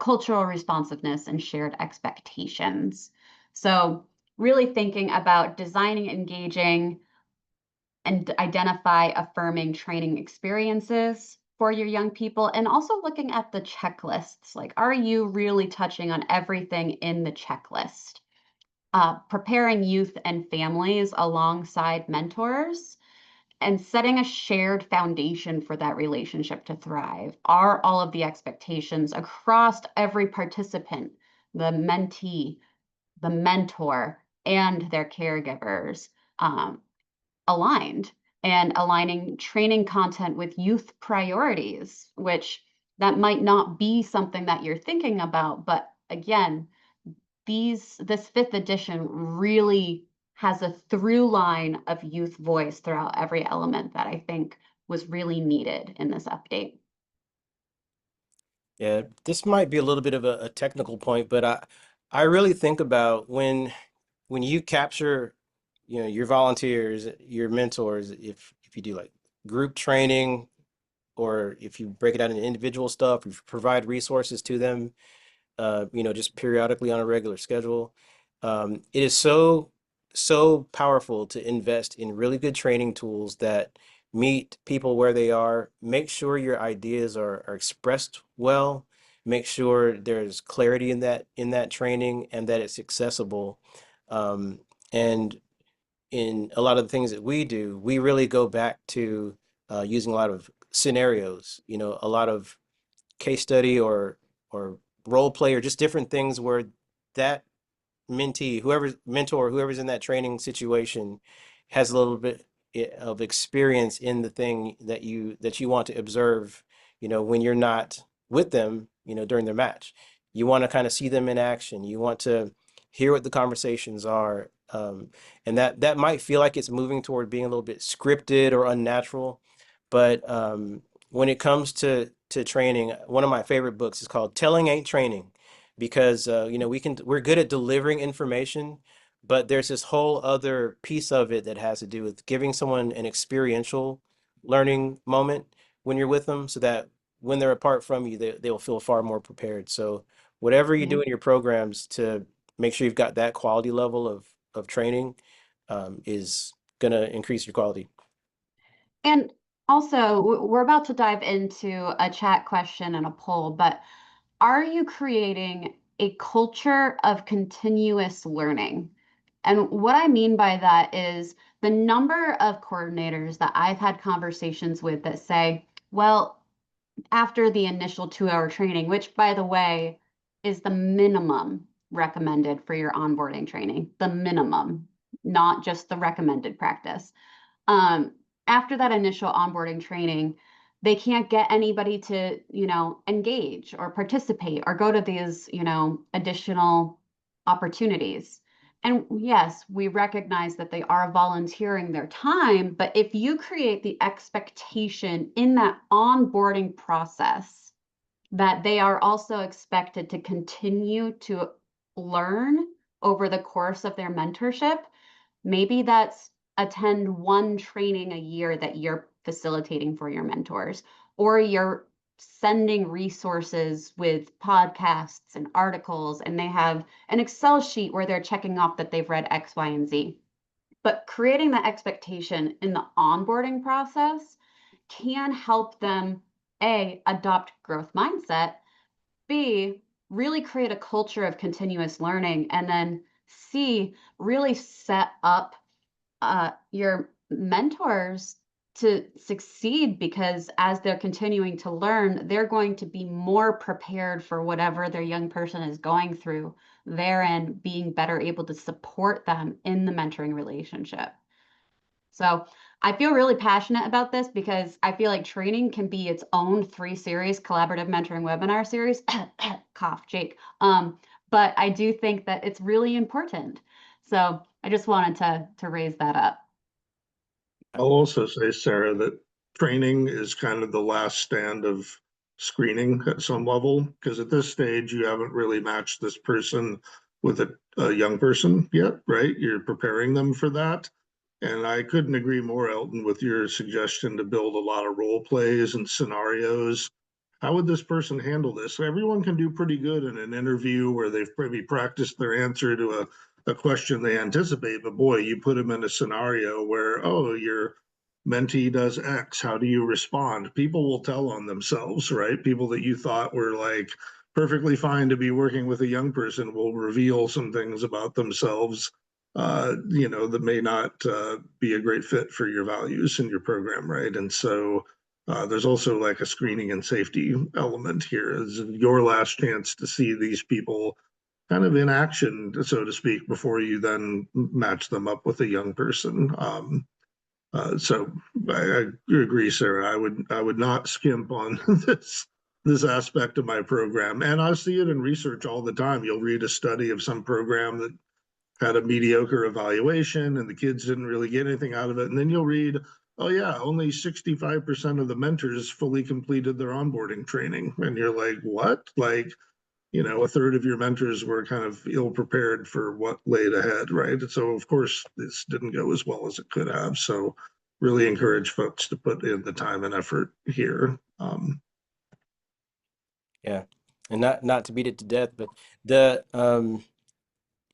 cultural responsiveness, and shared expectations. So really thinking about designing, engaging, and identify affirming training experiences for your young people, and also looking at the checklists. Like, are you really touching on everything in the checklist? Preparing youth and families alongside mentors and setting a shared foundation for that relationship to thrive. Are all of the expectations across every participant, the mentee, the mentor, and their caregivers, aligned, and aligning training content with youth priorities, which that might not be something that you're thinking about, but again, this fifth edition really has a through line of youth voice throughout every element that I think was really needed in this update. Yeah, this might be a little bit of a technical point, but I really think about when you capture, your volunteers, your mentors, if you do like group training, or if you break it out into individual stuff, if you provide resources to them, just periodically on a regular schedule. It is so powerful to invest in really good training tools that meet people where they are. Make sure your ideas are expressed well. Make sure there's clarity in that training and that it's accessible. And in a lot of the things that we do, we really go back to using a lot of scenarios, a lot of case study or role play or just different things where that mentee, whoever's mentor, whoever's in that training situation has a little bit of experience in the thing that you want to observe, when you're not with them, during their match. You want to kind of see them in action. You want to hear what the conversations are. And that might feel like it's moving toward being a little bit scripted or unnatural, but when it comes to training, one of my favorite books is called "Telling Ain't Training," because we're good at delivering information, but there's this whole other piece of it that has to do with giving someone an experiential learning moment when you're with them, so that when they're apart from you, they'll feel far more prepared. So whatever you Yeah. do in your programs to make sure you've got that quality level of training is gonna increase your quality. And also, we're about to dive into a chat question and a poll, but are you creating a culture of continuous learning? And what I mean by that is the number of coordinators that I've had conversations with that say, well, after the initial 2-hour training, which by the way is the minimum recommended for your onboarding training, the minimum, not just the recommended practice. um, After that initial onboarding training, they can't get anybody to, engage or participate or go to these, additional opportunities. And yes, we recognize that they are volunteering their time, but if you create the expectation in that onboarding process that they are also expected to continue to learn over the course of their mentorship, maybe that's attend one training a year that you're facilitating for your mentors, or you're sending resources with podcasts and articles, and they have an Excel sheet where they're checking off that they've read X, Y, and Z. But creating the expectation in the onboarding process can help them, A, adopt growth mindset, B, really create a culture of continuous learning, and then C, really set up your mentors to succeed, because as they're continuing to learn, they're going to be more prepared for whatever their young person is going through, therein being better able to support them in the mentoring relationship. So I feel really passionate about this because I feel like training can be its own 3-series collaborative mentoring webinar series. Cough, Jake. But I do think that it's really important. So I just wanted to raise that up. I'll also say, Sarah, that training is kind of the last stand of screening at some level, because at this stage, you haven't really matched this person with a young person yet, right? You're preparing them for that. And I couldn't agree more, Elton, with your suggestion to build a lot of role plays and scenarios. How would this person handle this? Everyone can do pretty good in an interview where they've maybe practiced their answer to a question they anticipate, but boy, you put them in a scenario where, oh, your mentee does X, how do you respond? People will tell on themselves, right? People that you thought were like perfectly fine to be working with a young person will reveal some things about themselves, that may not be a great fit for your values in your program, right? And so there's also like a screening and safety element here. Is your last chance to see these people kind of in action, so to speak, before you then match them up with a young person. So I agree, Sarah. I would not skimp on this aspect of my program, and I see it in research all the time. You'll read a study of some program that had a mediocre evaluation and the kids didn't really get anything out of it. And then you'll read, oh yeah, only 65% of the mentors fully completed their onboarding training. And you're like, what? Like, a third of your mentors were kind of ill prepared for what laid ahead, right? And so of course this didn't go as well as it could have. So really encourage folks to put in the time and effort here. Yeah, and not to beat it to death, but the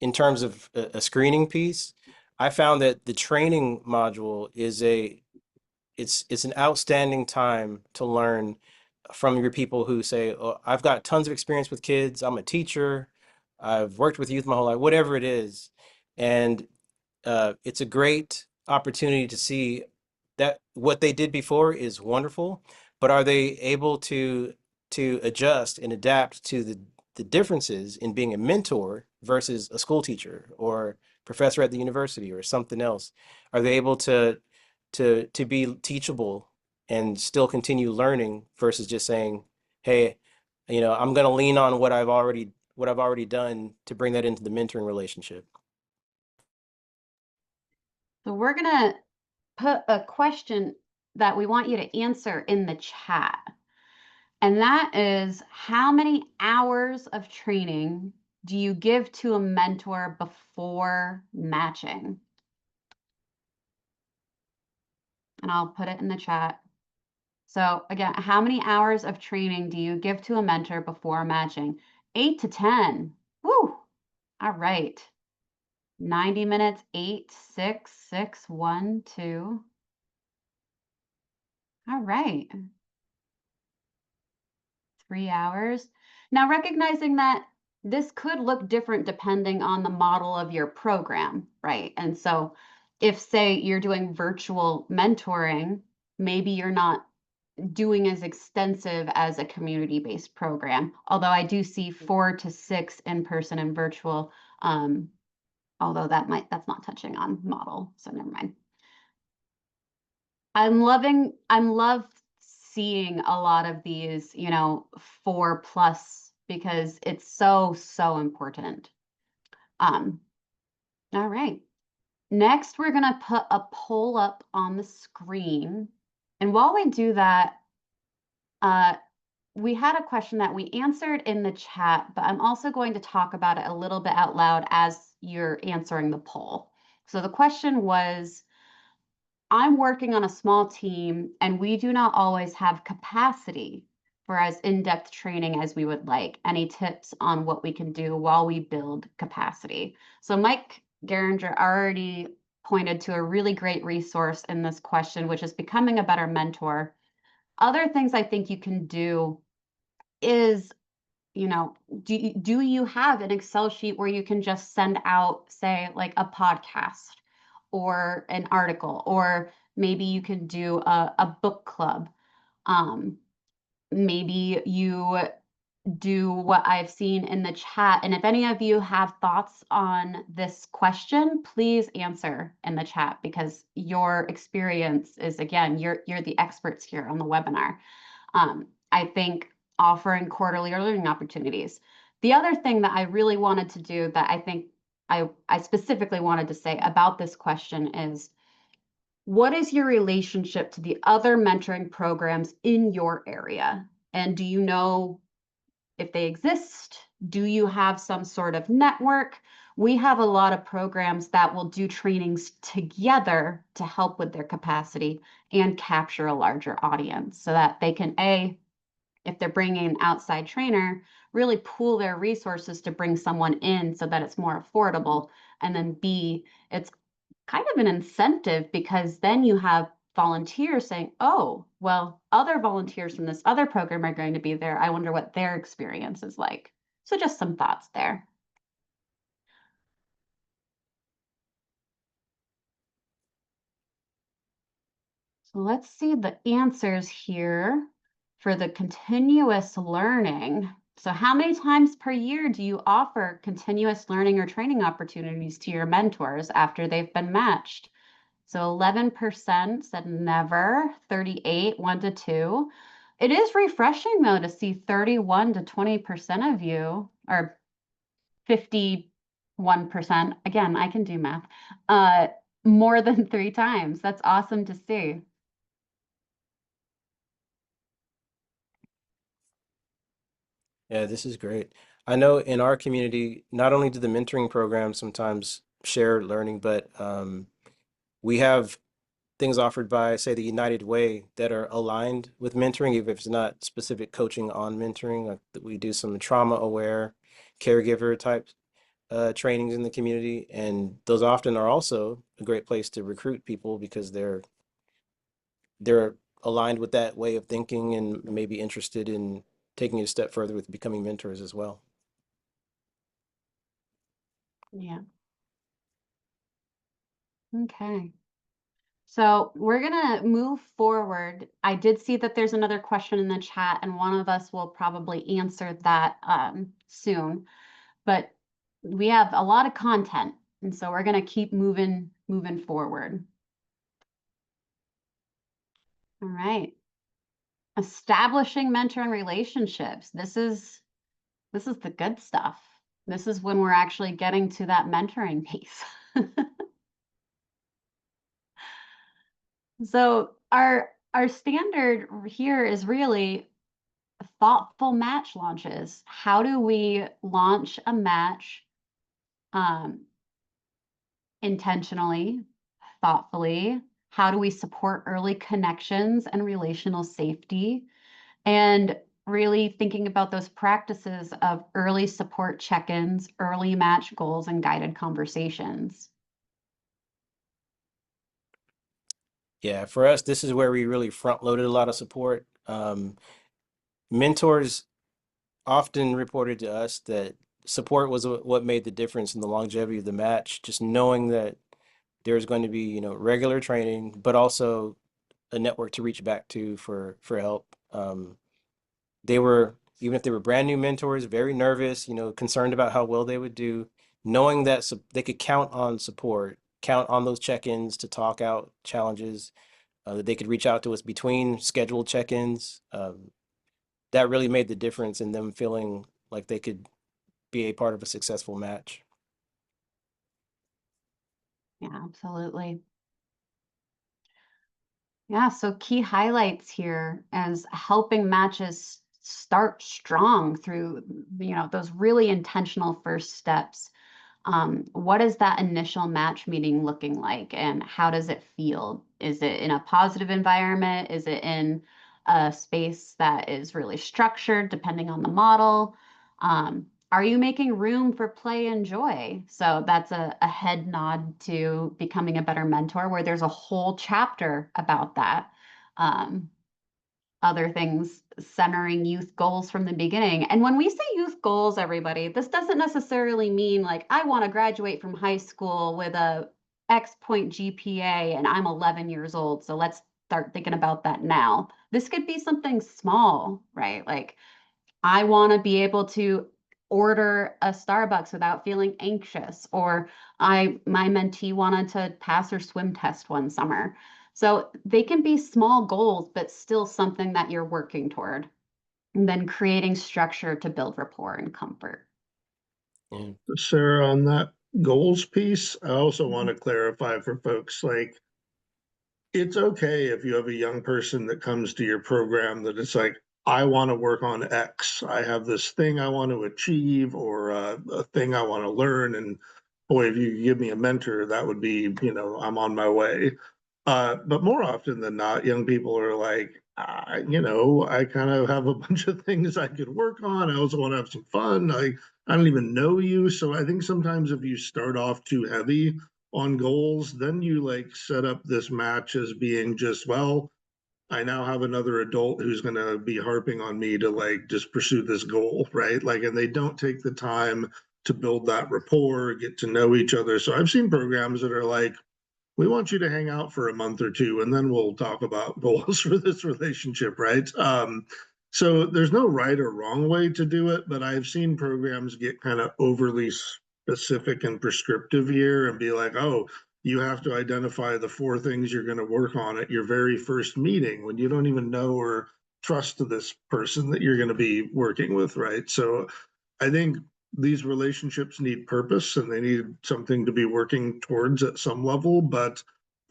in terms of a screening piece, I found that the training module is it's an outstanding time to learn from your people who say, oh, I've got tons of experience with kids. I'm a teacher. I've worked with youth my whole life, whatever it is. And it's a great opportunity to see that what they did before is wonderful, but are they able to adjust and adapt to the differences in being a mentor versus a school teacher or professor at the university or something else? Are they able to be teachable and still continue learning versus just saying, hey, I'm going to lean on what I've already done to bring that into the mentoring relationship? So we're going to put a question that we want you to answer in the chat. And that is, how many hours of training do you give to a mentor before matching? And I'll put it in the chat. So again, how many hours of training do you give to a mentor before matching? 8 to 10. Woo! All right. 90 minutes, 8, 6, 6, 1, 2. All right. 3 hours. Now, recognizing that this could look different depending on the model of your program, right? And so if, say, you're doing virtual mentoring, maybe you're not doing as extensive as a community-based program, although I do see 4 to 6 in-person and virtual, although that's not touching on model, so never mind. I'm love seeing a lot of these, 4+, because it's so important. All right. Next, we're gonna put a poll up on the screen. And while we do that, we had a question that we answered in the chat, but I'm also going to talk about it a little bit out loud as you're answering the poll. So the question was, I'm working on a small team and we do not always have capacity for as in-depth training as we would like. Any tips on what we can do while we build capacity? So Mike Geringer already pointed to a really great resource in this question, which is Becoming a Better Mentor. Other things I think you can do is, do you have an Excel sheet where you can just send out, say, like a podcast or an article, or maybe you can do a book club. Maybe you do what I've seen in the chat. And if any of you have thoughts on this question, please answer in the chat, because your experience is, again, you're the experts here on the webinar. I think offering quarterly learning opportunities. The other thing that I really wanted to do, that I think I specifically wanted to say about this question, is what is your relationship to the other mentoring programs in your area? And do you know if they exist? Do you have some sort of network? We have a lot of programs that will do trainings together to help with their capacity and capture a larger audience, so that they can, A, if they're bringing an outside trainer, really pool their resources to bring someone in so that it's more affordable. And then B, it's kind of an incentive, because then you have volunteers saying, oh, well, other volunteers from this other program are going to be there. I wonder what their experience is like. So just some thoughts there. So let's see the answers here for the continuous learning. So how many times per year do you offer continuous learning or training opportunities to your mentors after they've been matched? So 11% said never, 38, 1 to 2. It is refreshing, though, to see 31 to 20% of you, or 51%, again, I can do math, more than 3 times. That's awesome to see. Yeah, this is great. I know in our community, not only do the mentoring programs sometimes share learning, but we have things offered by, say, the United Way that are aligned with mentoring, even if it's not specific coaching on mentoring. Like we do some trauma-aware caregiver type trainings in the community, and those often are also a great place to recruit people, because they're aligned with that way of thinking and maybe interested in taking it a step further with becoming mentors as well. Yeah. Okay. So we're going to move forward. I did see that there's another question in the chat, and one of us will probably answer that soon. But we have a lot of content, and so we're going to keep moving forward. All right. Establishing mentoring relationships. This is the good stuff. This is when we're actually getting to that mentoring piece. So our standard here is really thoughtful match launches. How do we launch a match intentionally, thoughtfully? How do we support early connections and relational safety? And really thinking about those practices of early support check-ins, early match goals, and guided conversations. Yeah, for us, this is where we really front loaded a lot of support. Mentors often reported to us that support was what made the difference in the longevity of the match. Just knowing that there's going to be, regular training, but also a network to reach back to for help. They were, even if they were brand new mentors, very nervous, concerned about how well they would do, knowing that they could count on support, count on those check-ins to talk out challenges, that they could reach out to us between scheduled check-ins. That really made the difference in them feeling like they could be a part of a successful match. Yeah, absolutely. Yeah, so key highlights here as helping matches start strong through, those really intentional first steps. What is that initial match meeting looking like, and how does it feel? Is it in a positive environment? Is it in a space that is really structured depending on the model? Are you making room for play and joy? So that's a head nod to becoming a better mentor, where there's a whole chapter about that. other things centering youth goals from the beginning. And when we say youth goals, everybody, this doesn't necessarily mean like I want to graduate from high school with a X point GPA and I'm 11 years old. So let's start thinking about that now. This could be something small, right? Like I want to be able to order a Starbucks without feeling anxious, or my mentee wanted to pass her swim test one summer. So they can be small goals, but still something that you're working toward. And then creating structure to build rapport and comfort. Yeah. Sarah, on that goals piece, I also want to clarify for folks, like, it's okay if you have a young person that comes to your program that it's like, I want to work on X. I have this thing I want to achieve, or a thing I want to learn. And boy, if you give me a mentor, that would be, I'm on my way. But more often than not, young people are like, I kind of have a bunch of things I could work on. I also want to have some fun. I don't even know you. So I think sometimes if you start off too heavy on goals, then you like set up this match as being just, well, I now have another adult who's going to be harping on me to like just pursue this goal, right? Like, and they don't take the time to build that rapport, get to know each other. So I've seen programs that are like, we want you to hang out for a month or two and then we'll talk about goals for this relationship, right? So there's no right or wrong way to do it, but I've seen programs get kind of overly specific and prescriptive here and be like, oh, you have to identify the 4 things you're going to work on at your very first meeting when you don't even know or trust this person that you're going to be working with, right? So I think these relationships need purpose and they need something to be working towards at some level. But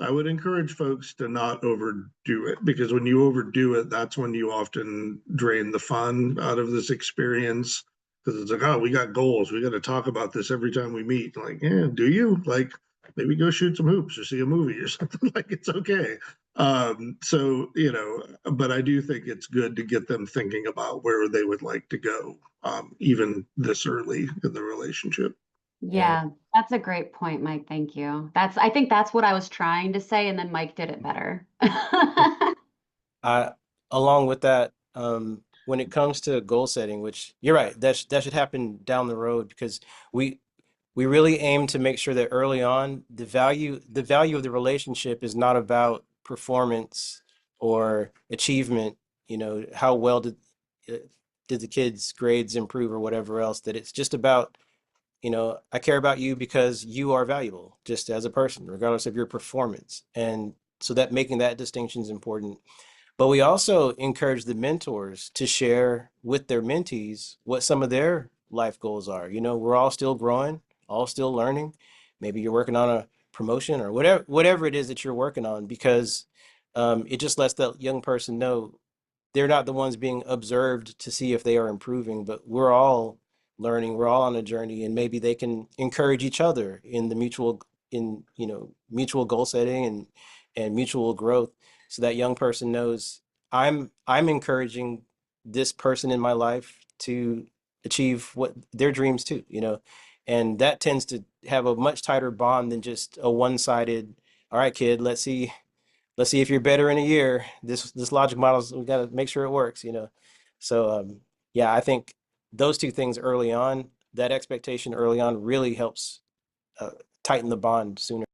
I would encourage folks to not overdo it, because when you overdo it, that's when you often drain the fun out of this experience. Because it's like, oh, we got goals. We got to talk about this every time we meet. Like, yeah, do you? Like, maybe go shoot some hoops or see a movie or something. Like, it's okay. So, but I do think it's good to get them thinking about where they would like to go, even this early in the relationship. Yeah. Yeah, that's a great point, Mike. Thank you. I think that's what I was trying to say, and then Mike did it better. I, along with that, when it comes to goal setting, which you're right, that should happen down the road, because we we really aim to make sure that early on the value of the relationship is not about performance or achievement. How well uh, did the kids' grades improve or whatever else. That it's just about, I care about you because you are valuable just as a person, regardless of your performance. And so that making that distinction is important. But we also encourage the mentors to share with their mentees what some of their life goals are. We're all still growing, all still learning. Maybe you're working on a promotion or whatever it is that you're working on, because it just lets that young person know they're not the ones being observed to see if they are improving, but we're all learning, we're all on a journey, and maybe they can encourage each other in the mutual goal setting and mutual growth, so that young person knows I'm encouraging this person in my life to achieve what their dreams too. And that tends to have a much tighter bond than just a one-sided, all right, kid, let's see if you're better in a year. This logic models, we got to make sure it works. So yeah, I think those two things early on, that expectation early on really helps uh, tighten the bond sooner.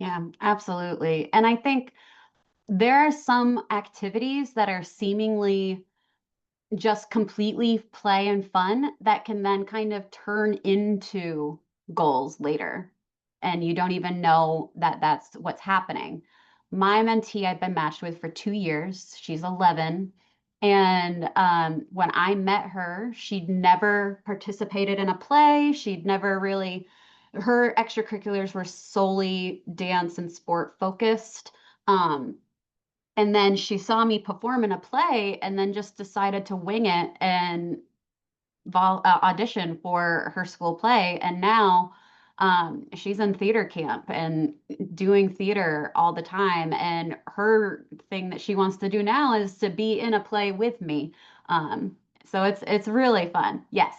Yeah, absolutely. And I think there are some activities that are seemingly just completely play and fun that can then kind of turn into goals later. And you don't even know that that's what's happening. My mentee I've been matched with for 2 years. She's 11. And when I met her, she'd never participated in a play. She'd never really, her extracurriculars were solely dance and sport focused. Um, and then she saw me perform in a play and then just decided to wing it and audition for her school play. And now she's in theater camp and doing theater all the time. And her thing that she wants to do now is to be in a play with me. So it's really fun. Yes,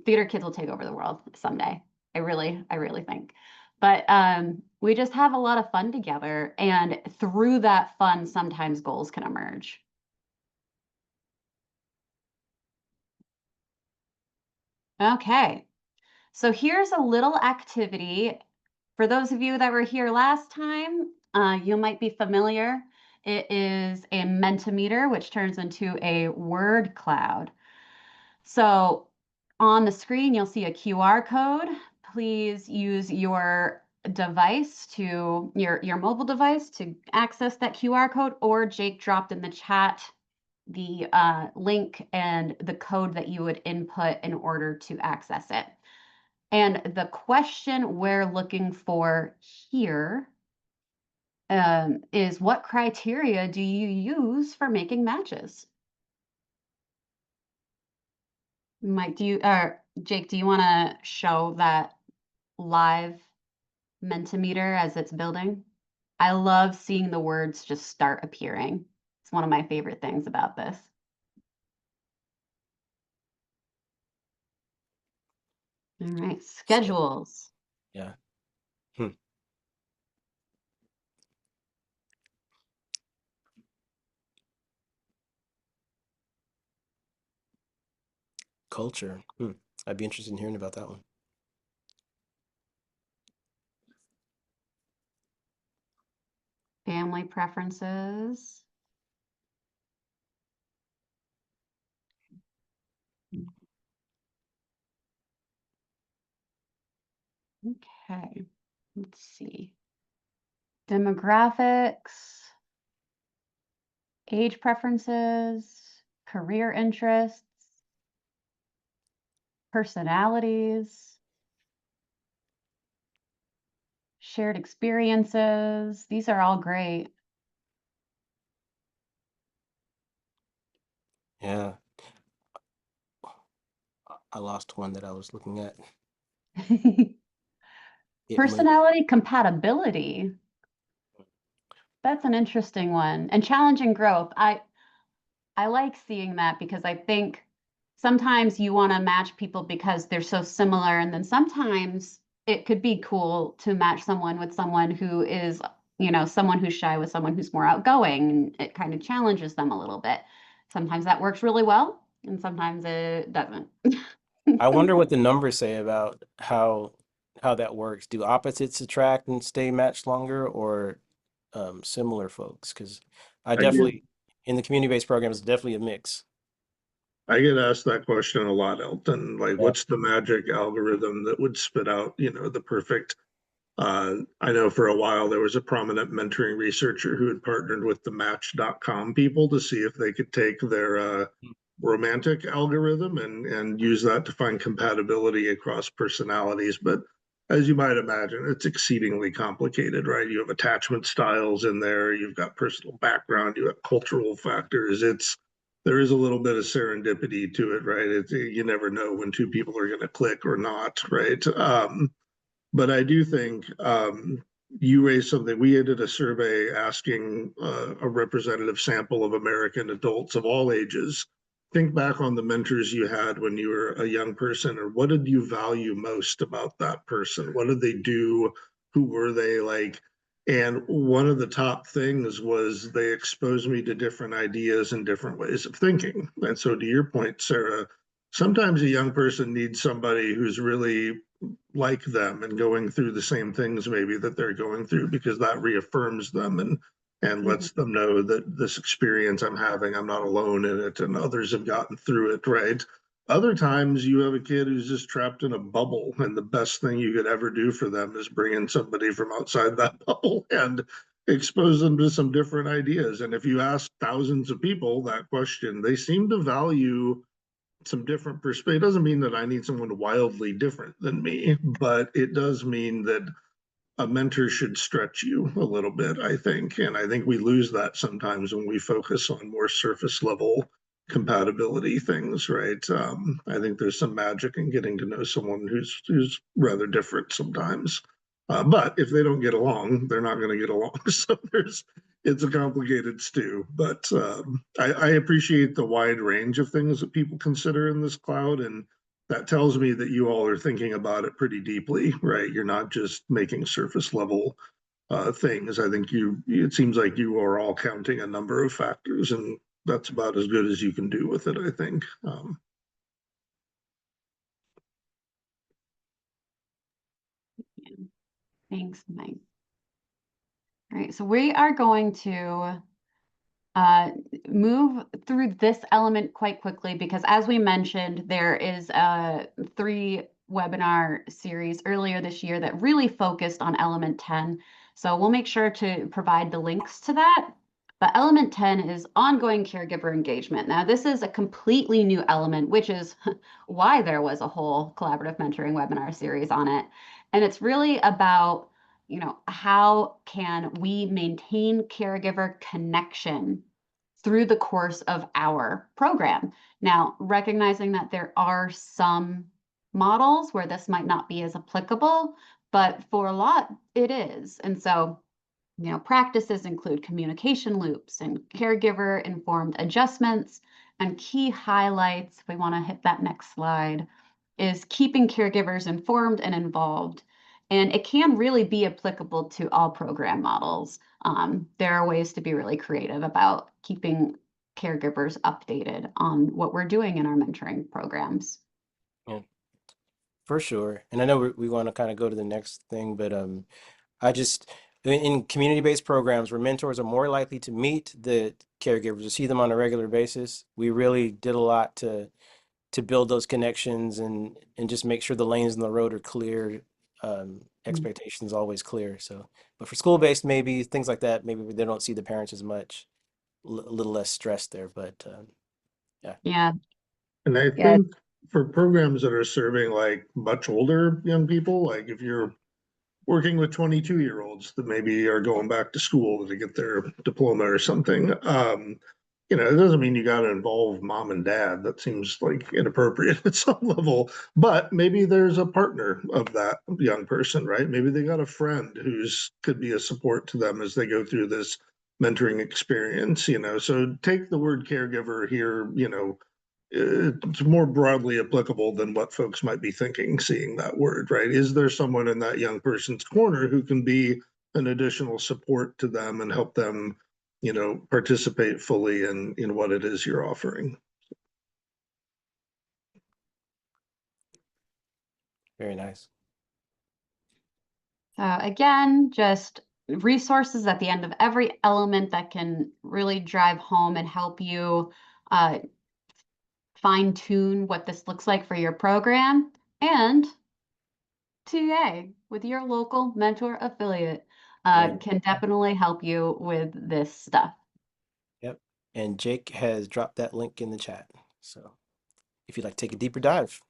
theater kids will take over the world someday. I really think. But we just have a lot of fun together, and through that fun, sometimes goals can emerge. Okay, so here's a little activity. For those of you that were here last time, you might be familiar. It is a Mentimeter, which turns into a word cloud. So on the screen, you'll see a QR code. Please use your device to your mobile device to access that QR code, or Jake dropped in the chat the link and the code that you would input in order to access it. And the question we're looking for here is, what criteria do you use for making matches? Mike, Jake, do you want to show that live Mentimeter as it's building? I love seeing the words just start appearing. It's one of my favorite things about this. All right, schedules. Yeah. Culture. I'd be interested in hearing about that one. Family preferences. Okay, let's see. Demographics, age preferences, career interests, personalities, shared experiences. These are all great. Yeah. I lost one that I was looking at. Personality compatibility. That's an interesting one. And challenging growth. I like seeing that because I think sometimes you want to match people because they're so similar, and then sometimes it could be cool to match someone with someone who is, someone who's shy with someone who's more outgoing, and it kind of challenges them a little bit. Sometimes that works really well, and sometimes it doesn't. I wonder what the numbers say about how that works. Do opposites attract and stay matched longer, or similar folks? Because I I get definitely in the community-based program is definitely a mix. I get asked that question a lot, Elton. Like, Yeah. what's the magic algorithm that would spit out, the perfect I know for a while there was a prominent mentoring researcher who had partnered with the Match.com people to see if they could take their romantic algorithm and use that to find compatibility across personalities. But as you might imagine, it's exceedingly complicated, right? You have attachment styles in there, you've got personal background, you have cultural factors. There is a little bit of serendipity to it, right? You never know when two people are going to click or not, right? But I do think you raised something. We did a survey asking a representative sample of American adults of all ages. Think back on the mentors you had when you were a young person, or what did you value most about that person? What did they do? Who were they like? And one of the top things was they exposed me to different ideas and different ways of thinking. And so, to your point, Sarah, sometimes a young person needs somebody who's really like them and going through the same things maybe that they're going through, because that reaffirms them and lets them know that this experience I'm having, I'm not alone in it, and others have gotten through it, right? Other times you have a kid who's just trapped in a bubble, and the best thing you could ever do for them is bring in somebody from outside that bubble and expose them to some different ideas. And if you ask thousands of people that question, they seem to value some different perspective. It doesn't mean that I need someone wildly different than me, but it does mean that a mentor should stretch you a little bit, I think. And I think we lose that sometimes when we focus on more surface level compatibility things, right? I think there's some magic in getting to know someone who's rather different sometimes. But if they don't get along, they're not going to get along. So it's a complicated stew. But I appreciate the wide range of things that people consider in this cloud, and that tells me that you all are thinking about it pretty deeply, right? You're not just making surface level things. I think it seems like you are all counting a number of factors, and that's about as good as you can do with it, I think. Thanks, Mike. All right, so we are going to move through this element quite quickly because, as we mentioned, there is a 3-webinar series earlier this year that really focused on element 10. So we'll make sure to provide the links to that. But element 10 is ongoing caregiver engagement. Now, this is a completely new element, which is why there was a whole collaborative mentoring webinar series on it. And it's really about, how can we maintain caregiver connection through the course of our program? Now, recognizing that there are some models where this might not be as applicable, but for a lot, it is. And so, practices include communication loops and caregiver informed adjustments, and key highlights, if we want to hit that next slide, is keeping caregivers informed and involved. And it can really be applicable to all program models. There are ways to be really creative about keeping caregivers updated on what we're doing in our mentoring programs. Yeah, for sure. And I know we want to kind of go to the next thing, but I just in community-based programs where mentors are more likely to meet the caregivers, to see them on a regular basis, we really did a lot to build those connections and just make sure the lanes in the road are clear, expectations always clear. So, but for school-based, maybe things like that, maybe they don't see the parents as much, a little less stress there. But yeah, Yeah. And I Yeah. think for programs that are serving like much older young people, like if you're working with 22-year-olds that maybe are going back to school to get their diploma or something, it doesn't mean you got to involve mom and dad. That seems like inappropriate at some level, but maybe there's a partner of that young person, right? Maybe they got a friend who's could be a support to them as they go through this mentoring experience, so take the word caregiver here, it's more broadly applicable than what folks might be thinking, seeing that word, right? Is there someone in that young person's corner who can be an additional support to them and help them, participate fully in what it is you're offering? very nice. So again, just resources at the end of every element that can really drive home and help you fine tune what this looks like for your program, and TA with your local mentor affiliate Yeah. can definitely help you with this stuff. Yep. And Jake has dropped that link in the chat. So if you'd like to take a deeper dive.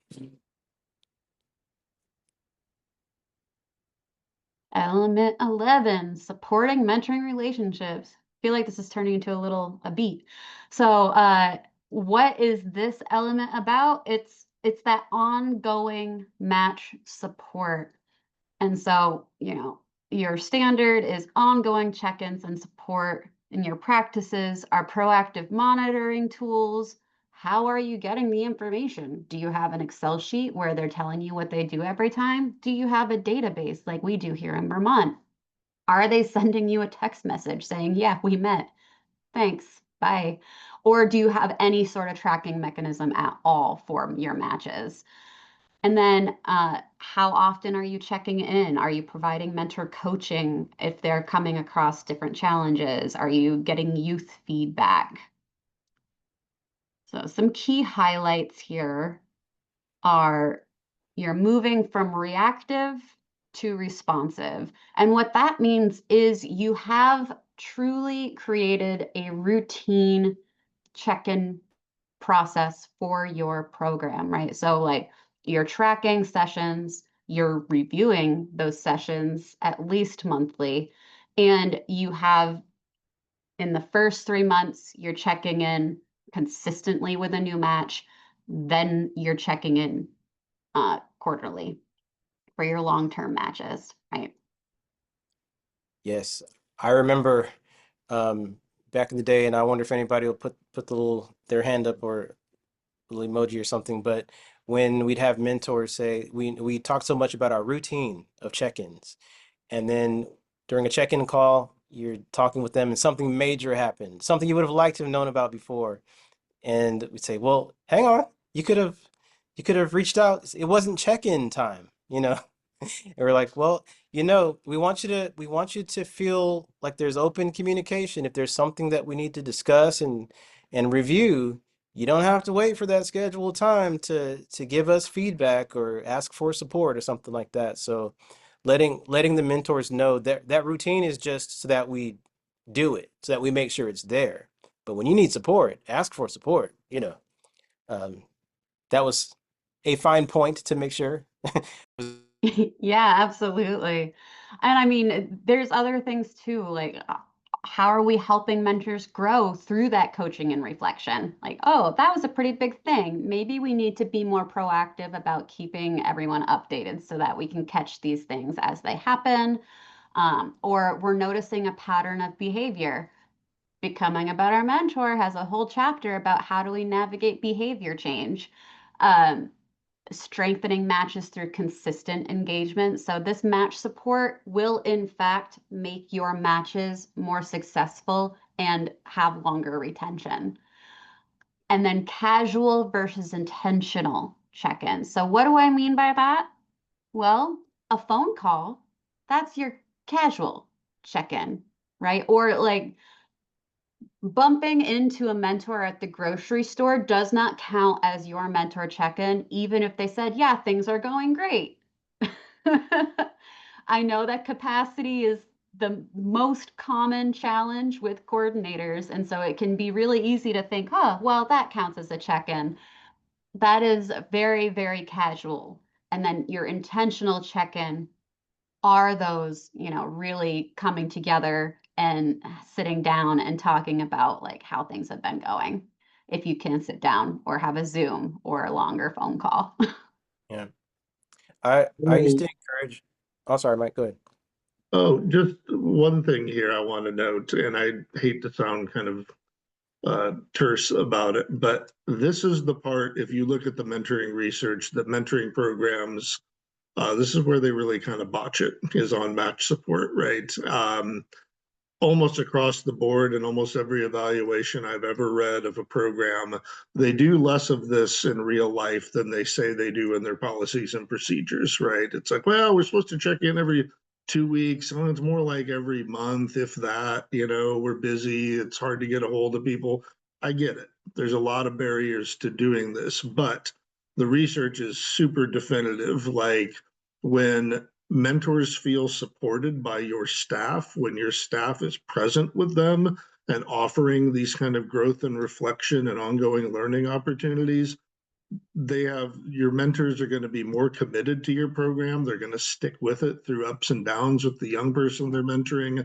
Element 11, supporting mentoring relationships. I feel like this is turning into a beat. So what is this element about? It's that ongoing match support. And so, your standard is ongoing check-ins and support, and your practices are proactive monitoring tools. How are you getting the information? Do you have an Excel sheet where they're telling you what they do every time? Do you have a database like we do here in Vermont? Are they sending you a text message saying, yeah, we met, thanks, bye? Or do you have any sort of tracking mechanism at all for your matches? And then how often are you checking in? Are you providing mentor coaching if they're coming across different challenges? Are you getting youth feedback? So some key highlights here are you're moving from reactive to responsive. And what that means is you have truly created a routine check-in process for your program, right? So like you're tracking sessions, you're reviewing those sessions at least monthly, and you have in the first 3 months, you're checking in consistently with a new match, then you're checking in quarterly for your long-term matches, right? Yes. I remember um, back in the day, and I wonder if anybody will put their hand up or little emoji or something, but when we'd have mentors say, we talk so much about our routine of check-ins. And then during a check-in call, you're talking with them and something major happened, something you would have liked to have known about before. And we'd say, well, hang on, you could have reached out. It wasn't check-in time, you know? And we're like, well, we want you to feel like there's open communication. If there's something that we need to discuss and review, you don't have to wait for that scheduled time to give us feedback or ask for support or something like that. So letting the mentors know that that routine is just so that we do it, so that we make sure it's there. But when you need support, ask for support, you know. Um, that was a fine point to make sure. Yeah, absolutely. And I mean, there's other things too, like how are we helping mentors grow through that coaching and reflection? Like, oh, that was a pretty big thing. Maybe we need to be more proactive about keeping everyone updated so that we can catch these things as they happen. Or we're noticing a pattern of behavior. Becoming a Better Mentor has a whole chapter about how do we navigate behavior change. Um, Strengthening matches through consistent engagement. So this match support will in fact make your matches more successful and have longer retention. And then casual versus intentional check-ins. So what do I mean by that? Well, a phone call, that's your casual check-in, right? Or like bumping into a mentor at the grocery store does not count as your mentor check-in, even if they said, yeah, things are going great. I know that capacity is the most common challenge with coordinators. And so it can be really easy to think, oh, well, that counts as a check-in. That is very, very casual. And then your intentional check-in are those, really coming together and sitting down and talking about like how things have been going. If you can sit down or have a Zoom or a longer phone call. Yeah. I used to encourage. Oh, sorry, Mike, go ahead. Oh, just one thing here I want to note, and I hate to sound kind of terse about it, but this is the part, if you look at the mentoring research, the mentoring programs, this is where they really kind of botch it, is on match support, right? Almost across the board in almost every evaluation I've ever read of a program, they do less of this in real life than they say they do in their policies and procedures, right? It's like, well, we're supposed to check in every 2 weeks. Oh, it's more like every month, if that, we're busy. It's hard to get a hold of people. I get it. There's a lot of barriers to doing this, but the research is super definitive. Like when mentors feel supported by your staff, when your staff is present with them and offering these kind of growth and reflection and ongoing learning opportunities, your mentors are going to be more committed to your program. They're going to stick with it through ups and downs with the young person they're mentoring.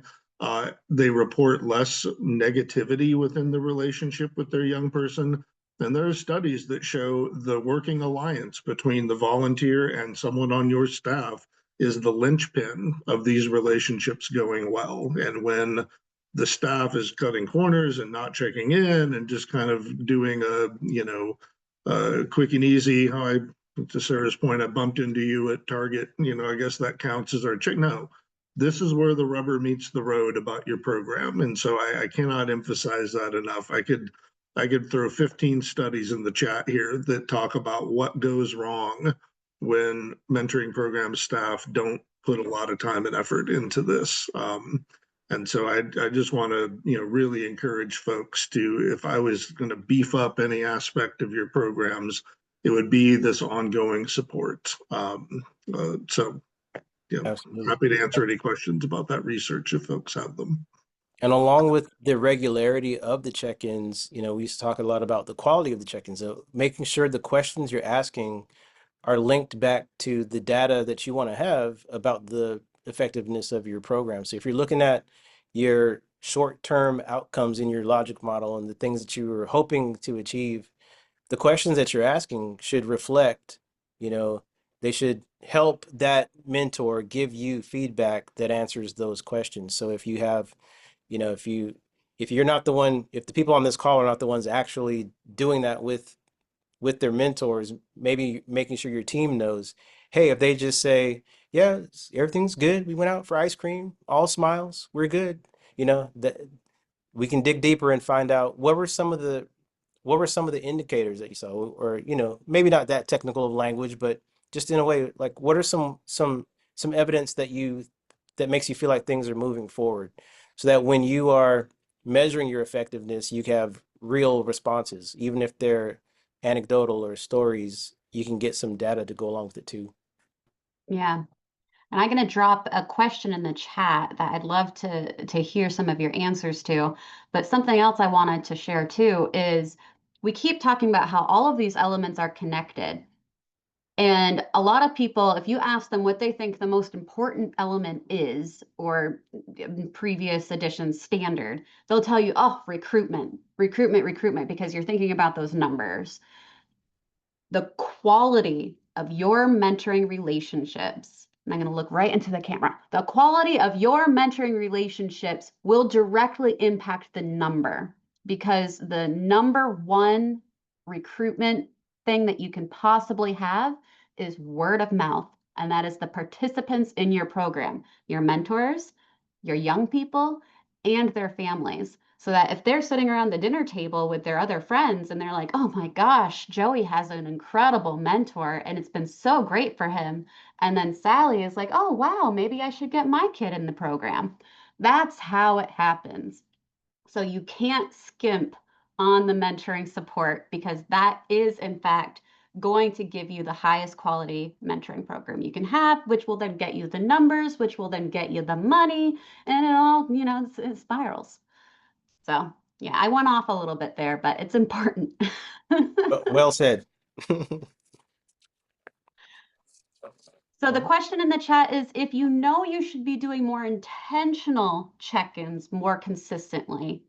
They report less negativity within the relationship with their young person. And there are studies that show the working alliance between the volunteer and someone on your staff is the linchpin of these relationships going well. And when the staff is cutting corners and not checking in and just kind of doing quick and easy, how I, to Sarah's point, I bumped into you at Target, I guess that counts as our check. No, this is where the rubber meets the road about your program. And so I cannot emphasize that enough. I could throw 15 studies in the chat here that talk about what goes wrong when mentoring program staff don't put a lot of time and effort into this. And so I just want to, really encourage folks to, if I was going to beef up any aspect of your programs, it would be this ongoing support. So, Absolutely. happy to answer any questions about that research if folks have them. And along with the regularity of the check-ins, we used to talk a lot about the quality of the check-ins. So making sure the questions you're asking are linked back to the data that you want to have about the effectiveness of your program. So if you're looking at your short-term outcomes in your logic model and the things that you were hoping to achieve, the questions that you're asking should reflect, you know, they should help that mentor give you feedback that answers those questions. So if you have, if you're not the one, if the people on this call are not the ones actually doing that with with their mentors, maybe making sure your team knows, hey, if they just say, yeah, everything's good. We went out for ice cream, all smiles, we're good. That we can dig deeper and find out what were some of the indicators that you saw, or maybe not that technical of language, but just in a way, like what are some evidence that makes you feel like things are moving forward, so that when you are measuring your effectiveness, you have real responses, even if they're anecdotal or stories, you can get some data to go along with it too. Yeah. And I'm going to drop a question in the chat that I'd love to hear some of your answers to. But something else I wanted to share too is we keep talking about how all of these elements are connected. And a lot of people, if you ask them what they think the most important element is, or in previous editions standard, they'll tell you, oh, recruitment, recruitment, recruitment, because you're thinking about those numbers. The quality of your mentoring relationships, and I'm going to look right into the camera, the quality of your mentoring relationships will directly impact the number, because the number one recruitment thing that you can possibly have is word of mouth. And that is the participants in your program, your mentors, your young people, and their families. So that if they're sitting around the dinner table with their other friends and they're like, oh my gosh, Joey has an incredible mentor and it's been so great for him. And then Sally is like, oh wow, maybe I should get my kid in the program. That's how it happens. So you can't skimp on the mentoring support, because that is in fact going to give you the highest quality mentoring program you can have, which will then get you the numbers, which will then get you the money, and it all, it spirals. So yeah, I went off a little bit there, but it's important. But well said. So the question in the chat is, if you know you should be doing more intentional check-ins more consistently,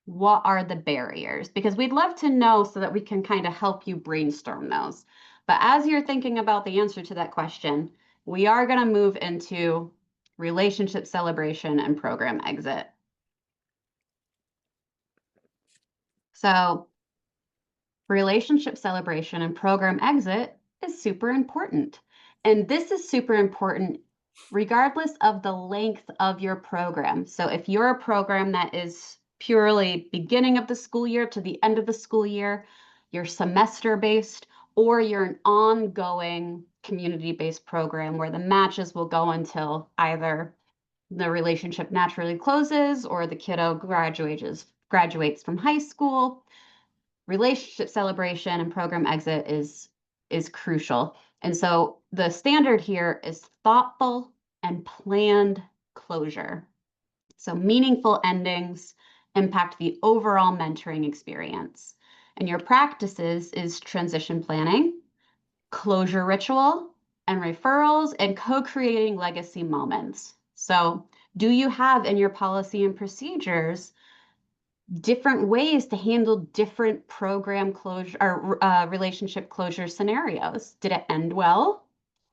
what are the barriers? Because we'd love to know so that we can kind of help you brainstorm those. But as you're thinking about the answer to that question, we are going to move into relationship celebration and program exit. So relationship celebration and program exit is super important. And this is super important regardless of the length of your program. So if you're a program that is purely beginning of the school year to the end of the school year, you're semester based, or you're an ongoing community-based program where the matches will go until either the relationship naturally closes or the kiddo graduates from high school, relationship celebration and program exit is crucial. And so the standard here is thoughtful and planned closure. So meaningful endings impact the overall mentoring experience. And your practices is transition planning, closure ritual, and referrals, and co-creating legacy moments. So do you have in your policy and procedures different ways to handle different program closure or relationship closure scenarios? Did it end well?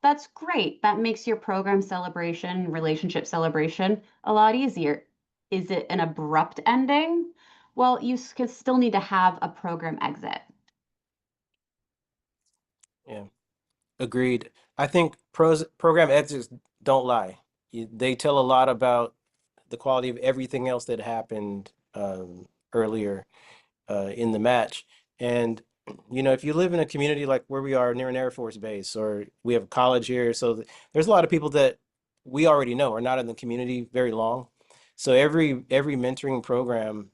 That's great. That makes your program celebration, relationship celebration a lot easier. Is it an abrupt ending? Well, you still need to have a program exit. Yeah, agreed. I think program exits don't lie. They tell a lot about the quality of everything else that happened earlier in the match. And if you live in a community like where we are near an Air Force base, or we have a college here, so there's a lot of people that we already know are not in the community very long. So every mentoring program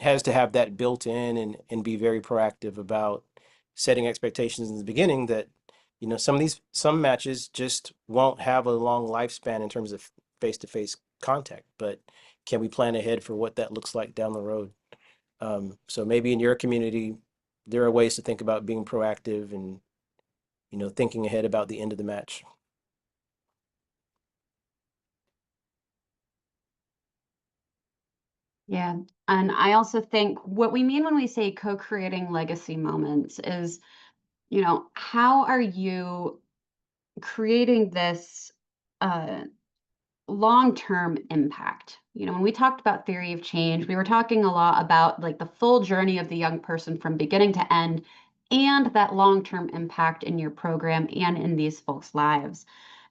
has to have that built in, and be very proactive about setting expectations in the beginning that some matches just won't have a long lifespan in terms of face-to-face contact, but can we plan ahead for what that looks like down the road? So maybe in your community there are ways to think about being proactive and thinking ahead about the end of the match. Yeah. And I also think what we mean when we say co-creating legacy moments is, how are you creating this long-term impact? When we talked about theory of change, we were talking a lot about like the full journey of the young person from beginning to end and that long-term impact in your program and in these folks' lives.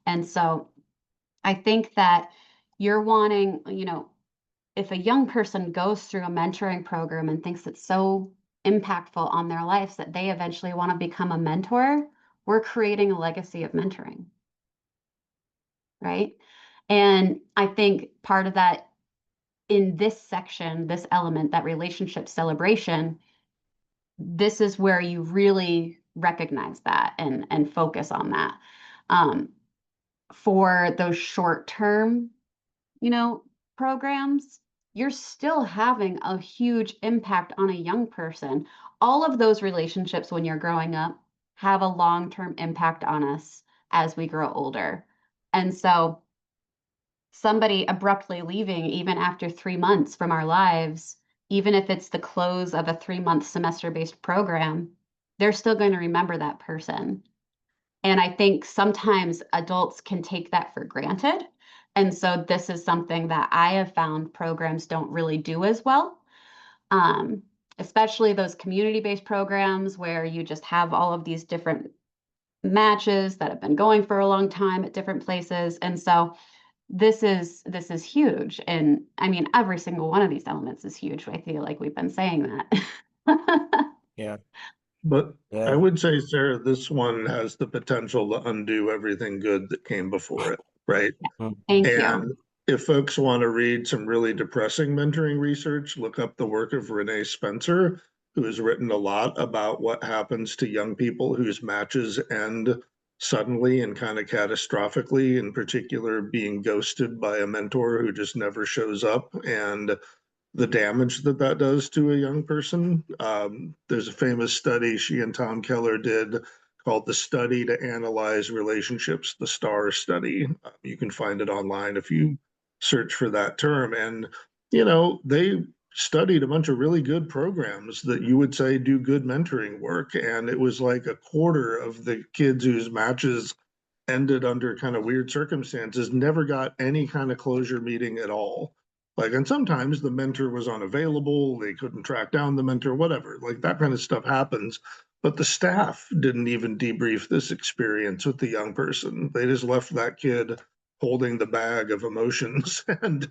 And so I think that you're wanting, if a young person goes through a mentoring program and thinks it's so impactful on their lives that they eventually want to become a mentor, we're creating a legacy of mentoring, right? And I think part of that in this section, this element, that relationship celebration, this is where you really recognize that and focus on that. Um, for those short term, you know, programs, you're still having a huge impact on a young person. All of those relationships when you're growing up have a long-term impact on us as we grow older. And so somebody abruptly leaving even after 3 months from our lives, even if it's the close of a 3-month semester-based program, they're still going to remember that person. And I think sometimes adults can take that for granted. And so this is something that I have found programs don't really do as well, um, especially those community-based programs where you just have all of these different matches that have been going for a long time at different places. And so this is huge. And I mean, every single one of these elements is huge. I feel like we've been saying that. Yeah. But I Yeah. would say, Sarah, this one has the potential to undo everything good that came before it, right? Mm. Thank you. And if folks want to read some really depressing mentoring research, look up the work of Renee Spencer, who has written a lot about what happens to young people whose matches end suddenly and kind of catastrophically, in particular, being ghosted by a mentor who just never shows up, and the damage that that does to a young person. There's a famous study she and Tom Keller did called the Study to Analyze Relationships, the STAR study. You can find it online if you search for that term. And, they studied a bunch of really good programs that you would say do good mentoring work. And it was like a quarter of the kids whose matches ended under kind of weird circumstances, never got any kind of closure meeting at all. Like, and sometimes the mentor was unavailable, they couldn't track down the mentor, whatever. Like that kind of stuff happens. But the staff didn't even debrief this experience with the young person. They just left that kid holding the bag of emotions and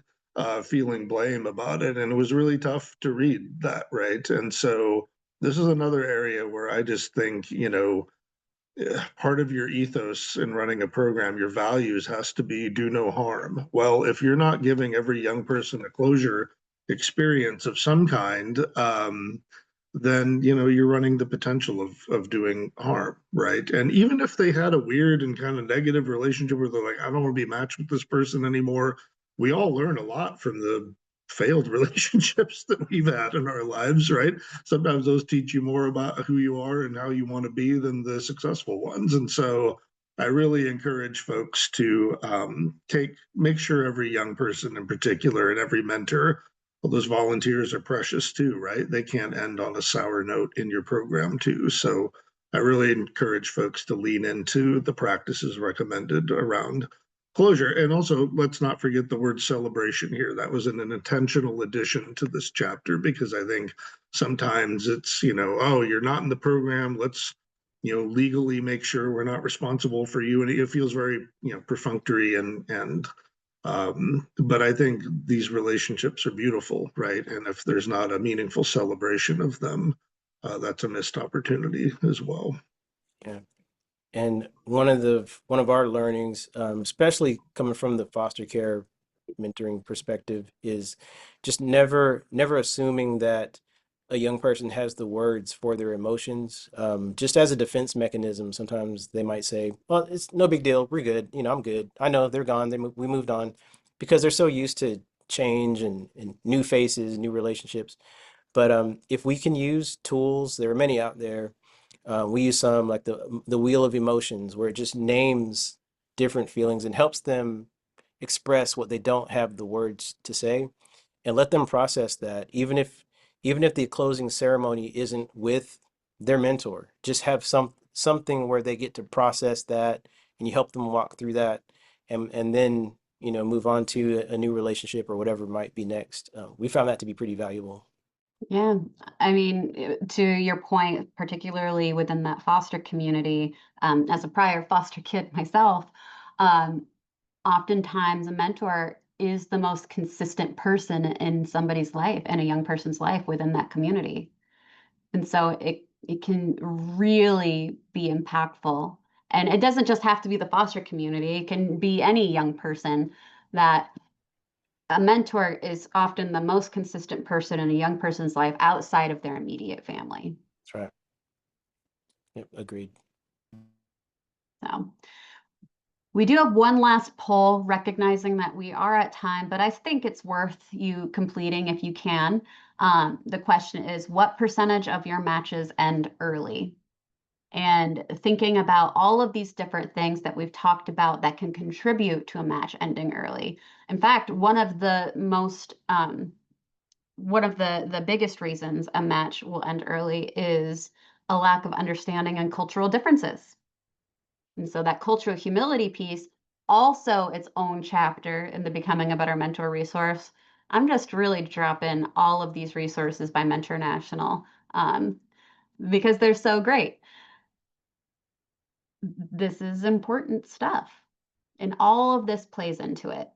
feeling blame about it. And it was really tough to read that, right? And so this is another area where I just think, part of your ethos in running a program, your values has to be do no harm. Well, if you're not giving every young person a closure experience of some kind, then you're running the potential of doing harm, right? And even if they had a weird and kind of negative relationship where they're like, I don't want to be matched with this person anymore, we all learn a lot from the failed relationships that we've had in our lives, right? Sometimes those teach you more about who you are and how you want to be than the successful ones. And so I really encourage folks to make sure every young person in particular and every mentor, well, those volunteers are precious too, right? They can't end on a sour note in your program too. So I really encourage folks to lean into the practices recommended around closure. And also, let's not forget the word celebration here. That was an intentional addition to this chapter because I think sometimes it's, oh, you're not in the program. Let's, legally make sure we're not responsible for you. And it feels very, perfunctory but I think these relationships are beautiful, right? And if there's not a meaningful celebration of them, that's a missed opportunity as well. Yeah. And one of our learnings, especially coming from the foster care mentoring perspective, is just never assuming that a young person has the words for their emotions. Just as a defense mechanism, sometimes they might say, "Well, it's no big deal. We're good. I'm good. I know they're gone. We moved on," because they're so used to change and new faces, new relationships. But if we can use tools, there are many out there. We use some like the wheel of emotions, where it just names different feelings and helps them express what they don't have the words to say, and let them process that. Even if the closing ceremony isn't with their mentor, just have something where they get to process that, and you help them walk through that, and then move on to a new relationship or whatever might be next. We found that to be pretty valuable. Yeah, I mean, to your point, particularly within that foster community, as a prior foster kid myself, um, oftentimes a mentor is the most consistent person in somebody's life, in a young person's life within that community. And so it can really be impactful. And it doesn't just have to be the foster community, it can be any young person that a mentor is often the most consistent person in a young person's life outside of their immediate family. That's right. Yep, agreed. So we do have one last poll, recognizing that we are at time, but I think it's worth you completing if you can. The question is, what percentage of your matches end early? And thinking about all of these different things that we've talked about that can contribute to a match ending early. In fact, one of the biggest reasons a match will end early is a lack of understanding and cultural differences. And so that cultural humility piece, also its own chapter in the Becoming a Better Mentor resource. I'm just really dropping all of these resources by Mentor National because they're so great. This is important stuff, and all of this plays into it.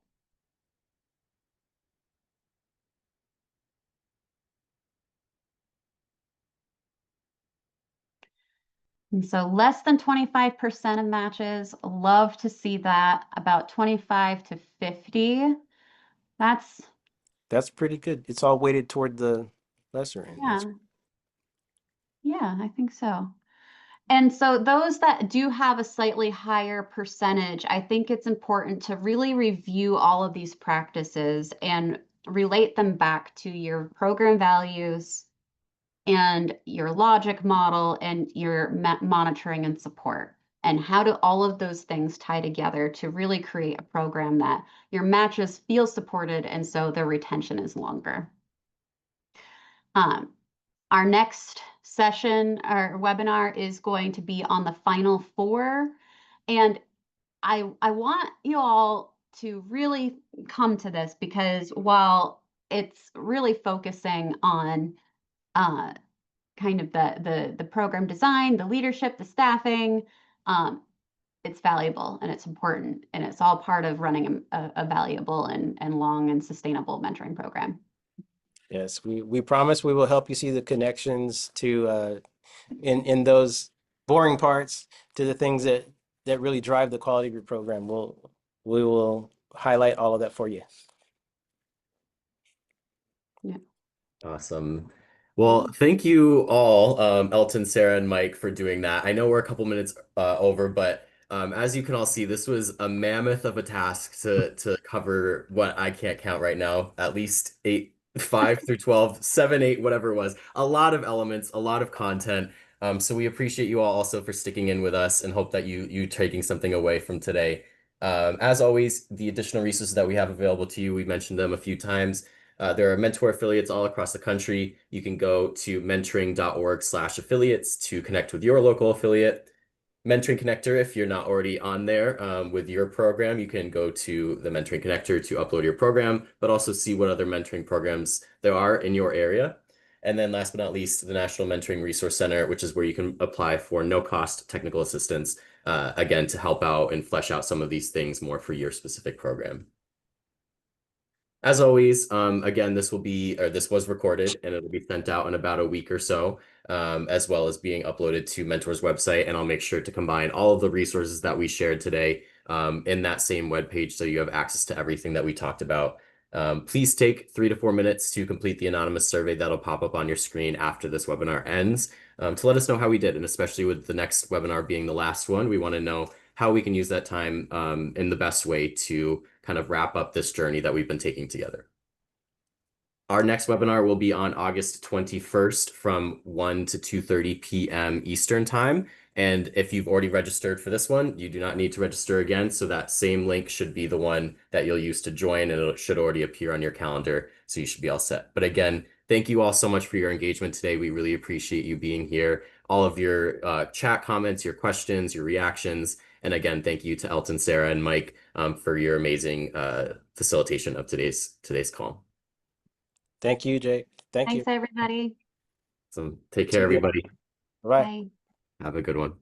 And so less than 25% of matches, love to see that. About 25 to 50. That's, That's pretty good. It's all weighted toward the lesser end. That's yeah, yeah, I think so. And so those that do have a slightly higher percentage, I think it's important to really review all of these practices and relate them back to your program values and your logic model and your monitoring and support. And how do all of those things tie together to really create a program that your matches feel supported and so their retention is longer. Um, our next session or webinar is going to be on the final four. And I want you all to really come to this because while it's really focusing on uh, kind of the program design, the leadership, the staffing, it's valuable and it's important. And it's all part of running a valuable and long and sustainable mentoring program. yes. We promise we will help you see the connections to in those boring parts to the things that really drive the quality of your program. We will highlight all of that for you. Yeah. Awesome. Well, thank you all, Elton, Sarah, and Mike, for doing that. I know we're a couple minutes over, but as you can all see, this was a mammoth of a task to cover what I can't count right now, at least 8, 5 through 12, 7, 8, whatever it was. A lot of elements, a lot of content. So we appreciate you all also for sticking in with us and hope that you taking something away from today. As always, the additional resources that we have available to you, we mentioned them a few times. There are mentor affiliates all across the country. You can go to mentoring.org/affiliates to connect with your local affiliate. Mentoring Connector, if you're not already on there with your program, you can go to the Mentoring Connector to upload your program, but also see what other mentoring programs there are in your area. And then last but not least, the National Mentoring Resource Center, which is where you can apply for no-cost technical assistance, again, to help out and flesh out some of these things more for your specific program. As always, again, this was recorded and it'll be sent out in about a week or so, as well as being uploaded to Mentor's website. And I'll make sure to combine all of the resources that we shared today in that same webpage so you have access to everything that we talked about. Please take 3 to 4 minutes to complete the anonymous survey that'll pop up on your screen after this webinar ends to let us know how we did. And especially with the next webinar being the last one, we want to know how we can use that time in the best way to kind of wrap up this journey that we've been taking together. Our next webinar will be on August 21st from 1 to 2:30 p.m. Eastern Time. And if you've already registered for this one, you do not need to register again. So that same link should be the one that you'll use to join, and it should already appear on your calendar. So you should be all set. But again, thank you all so much for your engagement today. We really appreciate you being here, all of your chat comments, your questions, your reactions. And again, thank you to Elton, Sarah, and Mike for your amazing facilitation of today's call. Thank you, Jake. Thank you. Thanks, everybody. So take See care, you. everybody. Bye. Bye. Have a good one.